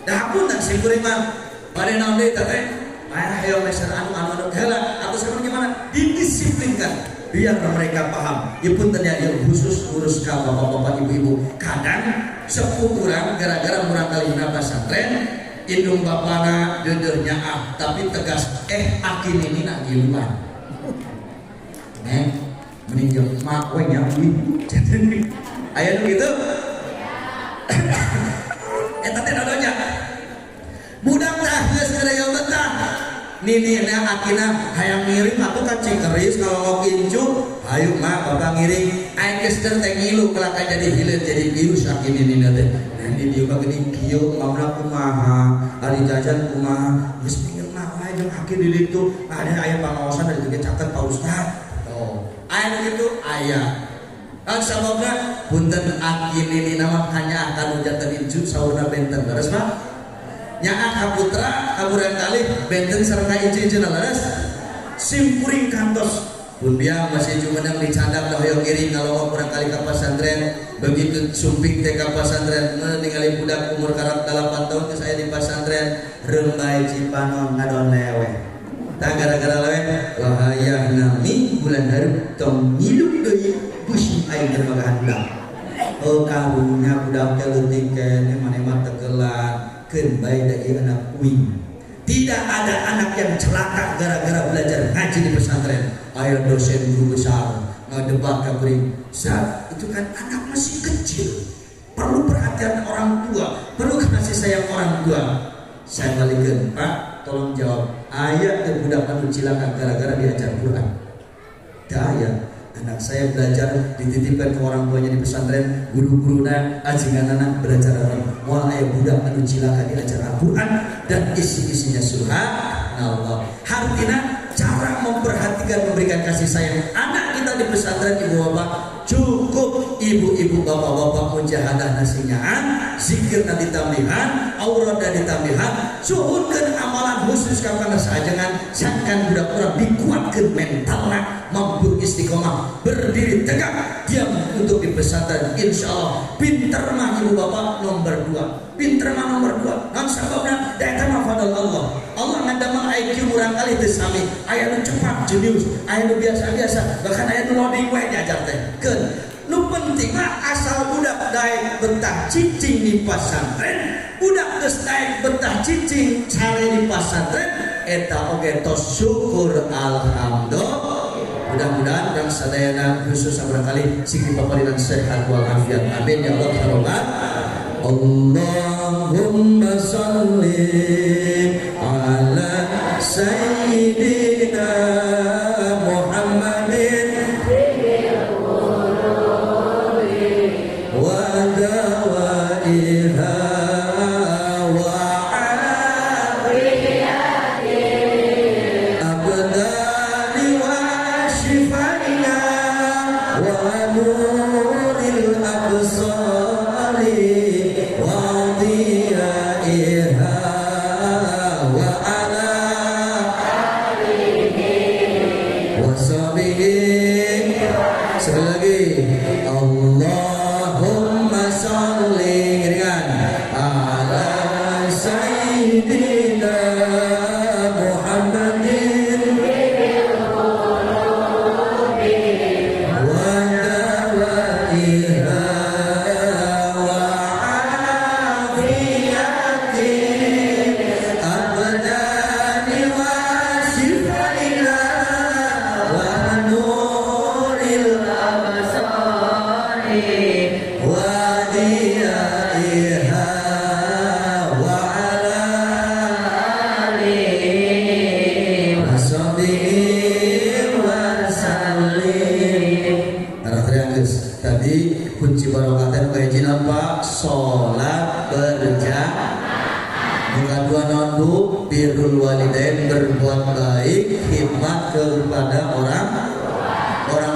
Dah pun tak singkuring mah. Pada naon deui teh ayo meser anu heula atau sekarang gimana didisiplinkan biar mereka paham. Ya pun ternyata khusus urus ka bapak-bapak ibu-ibu. Kadang sepuh urang gara-gara murang kali pesantren indung bapana deudeuh nyaah tapi tegas akin ini nak giluan. Meninjau mak we nyambi. Aya nu kitu. Eta teh dadonya. Budak ninina akina hayang ngiring atuh ka Cikeris kalau ngokincu ayo mah bapak ngiring aing geus teu teh ngilu kelaka jadi hileud jadi virus akini nina teh di dieu mah geuning kieu mamna kumaha ari jajan kumaha geus pingin mah wae jeung aki di ditu ada aya pangaosan dari teu catet Pak Ustaz oh aya kitu aya kan sababna punten akini nina mah hanya akan ujantan inju saurna benten beres mah nyaak kaputra kaburan kali benten sareng inci-inci nalaras simpuring kantos pun biang masih cuma yang dicandak dah hoyong giring kalau kurang kali ke pesantren begitu sumpik teh ke pesantren ningali budak umur karak 8 tahun ke saya di pesantren rembai cipanon ngadon lewe tak gara-gara lewe wahayah nami bulan harum tong hidup deui pusing aing dermagahan budak oh karunya budak teh leutik keneh maneh tegelan baik dari anak uing. Tidak ada anak yang celaka gara-gara belajar ngaji di pesantren. Ayo dosen guru besar ngadebak kabring. Saat itu kan anak masih kecil, perlu perhatian orang tua, perlu kasih sayang orang tua. Saya balikkan, Pak, tolong jawab. Ayat dan budak anu cilaka gara-gara diajar Quran. Daya. Anak saya belajar dititipkan ke orang tuanya di pesantren, guru-guruna ajingan anak belajar Arab. Moal aya budak anu cilaka diajar Al-Qur'an dan isi-isinya surah Allah. Hartina cara memperhatikan memberikan kasih sayang anak kita di pesantren ibu bapak cukup ibu-ibu bapak-bapak mujahadah nasingaan zikir dan ditambihan aurat dan ditambihan suhunkeun amalan khusus kana sajengan sangkan budak urang dikuatkeun mentalna mampu istiqomah berdiri tegak diam untuk di pesantren insyaallah pinter mah ibu bapak nomor 2 pinter mah nomor 2 ngan sababna da eta mah fadl Allah ngandamel IQ murang kali teu sami aya nu cepat jenius aya nu biasa-biasa bahkan aya nu loading we diajar teh keun nu penting mah asal budak daek betah cicing di pesantren budak geus daek betah cicing sare di pesantren eta oge tos syukur alhamdulillah. Mudah-mudahan dan sadayana khusus barangkali sing dipaparinan sehat walafiat amin ya Allah hormat Allahumma shalli ala sayyidina Muhammadin wa dawaiha wa Allahumma sholli ala sayyidina Muhammadin wa dawaiha wa afiyati abdani wa shifaiha wa nuril tadi kunci barokatan kayak apa sholat berjamaah bukan dua nondu birrul walidain berbuat baik khidmat kepada orang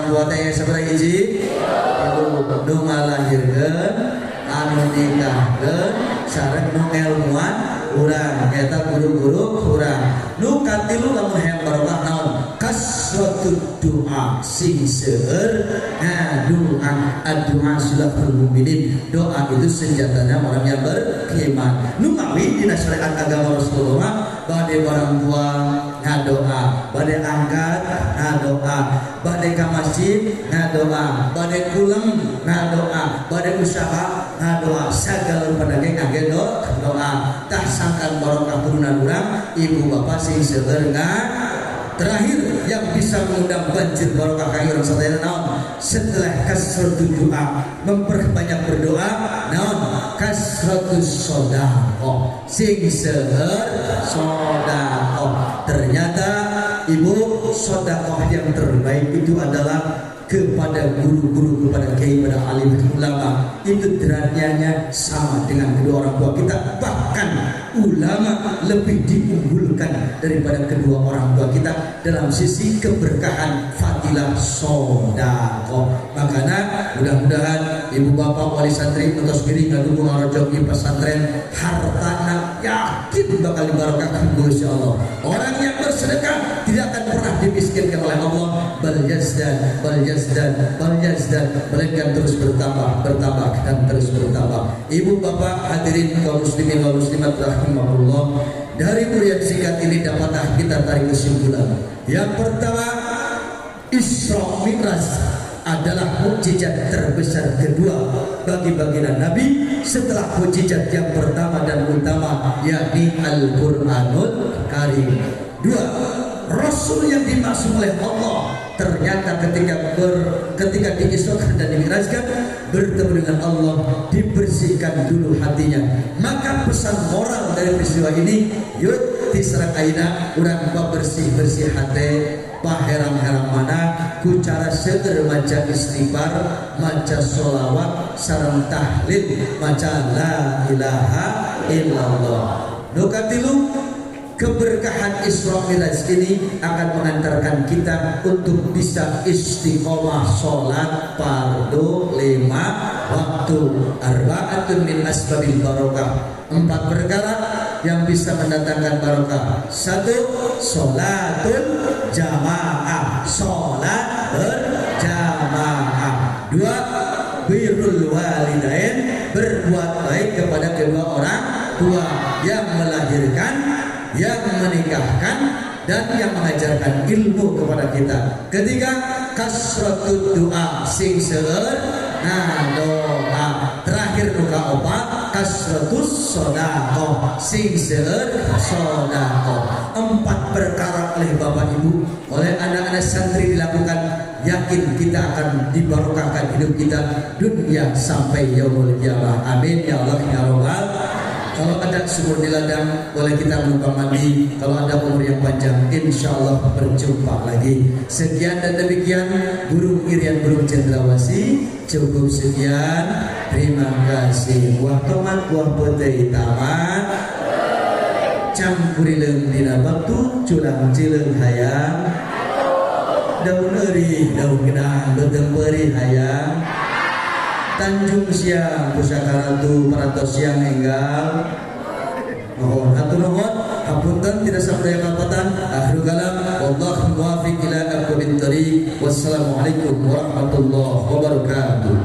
tua teh seberapa hiji nu ngalahirkeun anu nikahkeun sareng nu ilmuwan urang eta guru-guru urang nu katilu lamun hayang barokah naon kasratud doa sing seueur doa addu'a sulahul mukminin doa itu senjatanya orang yang beriman nu ngawi dina syariat agama Rasulullah bade orang tua ngadoa bade angkat ngadoa bade ka masjid ngadoa bade kulem ngadoa bade usaha ngadoa sagala pedagang ngage doa tah sangkan barokah turunan urang ibu bapak sing seueur terakhir yang bisa mengundang banjir barokah kaya orang sadaya naon setelah kasratul doa memperbanyak berdoa naon kasratus sedekah sing seueur sedekah. Ternyata ibu sedekah yang terbaik itu adalah kepada guru-guru, kepada kiai, kepada alim ulama. Itu derajatnya sama dengan kedua orang tua kita, bahkan ulama lebih diunggulkan daripada kedua orang tua kita dalam sisi keberkahan fadilah sedekah. Makanya mudah-mudahan ibu bapak wali santri mentos kiri ngadukung arajoki pesantren hartana yakin bakal dibarokahkan insyaallah. Orang yang bersedekah tidak akan pernah dimiskinkan oleh Allah. Bal yazdad, melainkan terus bertambah dan terus bertambah. Ibu bapak hadirin kaum muslimin wal muslimat rahimahullah, dari urian singkat ini dapatlah kita tarik kesimpulan. Yang pertama, Isra Mi'raj adalah mukjizat terbesar kedua bagi baginda Nabi setelah mukjizat yang pertama dan utama, yakni Al-Qur'anul Karim. Dua, Rasul yang dimaksud oleh Allah ternyata ketika diisrakan dan dimi'rajkan bertemu dengan Allah, dibersihkan dulu hatinya. Maka pesan moral dari peristiwa ini, yuk diserang aina urang bersih hati, paherang-herang mana ku cara seueur maca istighfar, maca sholawat sareng tahlil, maca la ilaha illallah. Nu katilu, keberkahan Isra Mi'raj ini akan mengantarkan kita untuk bisa istiqomah sholat fardu 5 waktu. Arba'atun min asbabil barokah, 4 perkara yang bisa mendatangkan barokah. 1. Sholatul jamaah, sholat berjamaah. 2. Birrul walidain, berbuat baik kepada kedua orang tua yang melahirkan, yang menikahkan, dan yang mengajarkan ilmu kepada kita. Ketiga, kasratud doa sing seueur doa. Terakhir nuka opat, kasratus sedekah sing seueur sedekah. 4 perkara oleh Bapak Ibu, oleh anak-anak santri dilakukan, yakin kita akan dibarokahkan hidup kita dunia sampai yaumul qiyamah. Amin ya Allah ya Rabbal. Kalau ada sumur di ladang, boleh kita menumpang mandi. Kalau ada umur yang panjang, insya Allah berjumpa lagi. Sekian dan demikian, burung irian burung cendrawasih. Cukup sekian, terima kasih. Buah tomat, buah putih taman, campuri leung dina batu, culang cileung hayang, daun eri, daun genang, beteng beri hayang, Tanjung Siang, Pusaka Ratu, Parantos Siang Enggal. Mohon atur nuhun, hapunten tidak sampai kapatan. Akhirul kalam, wallahu muwaffiq ila aqwamit thoriq. Wassalamualaikum warahmatullahi wabarakatuh.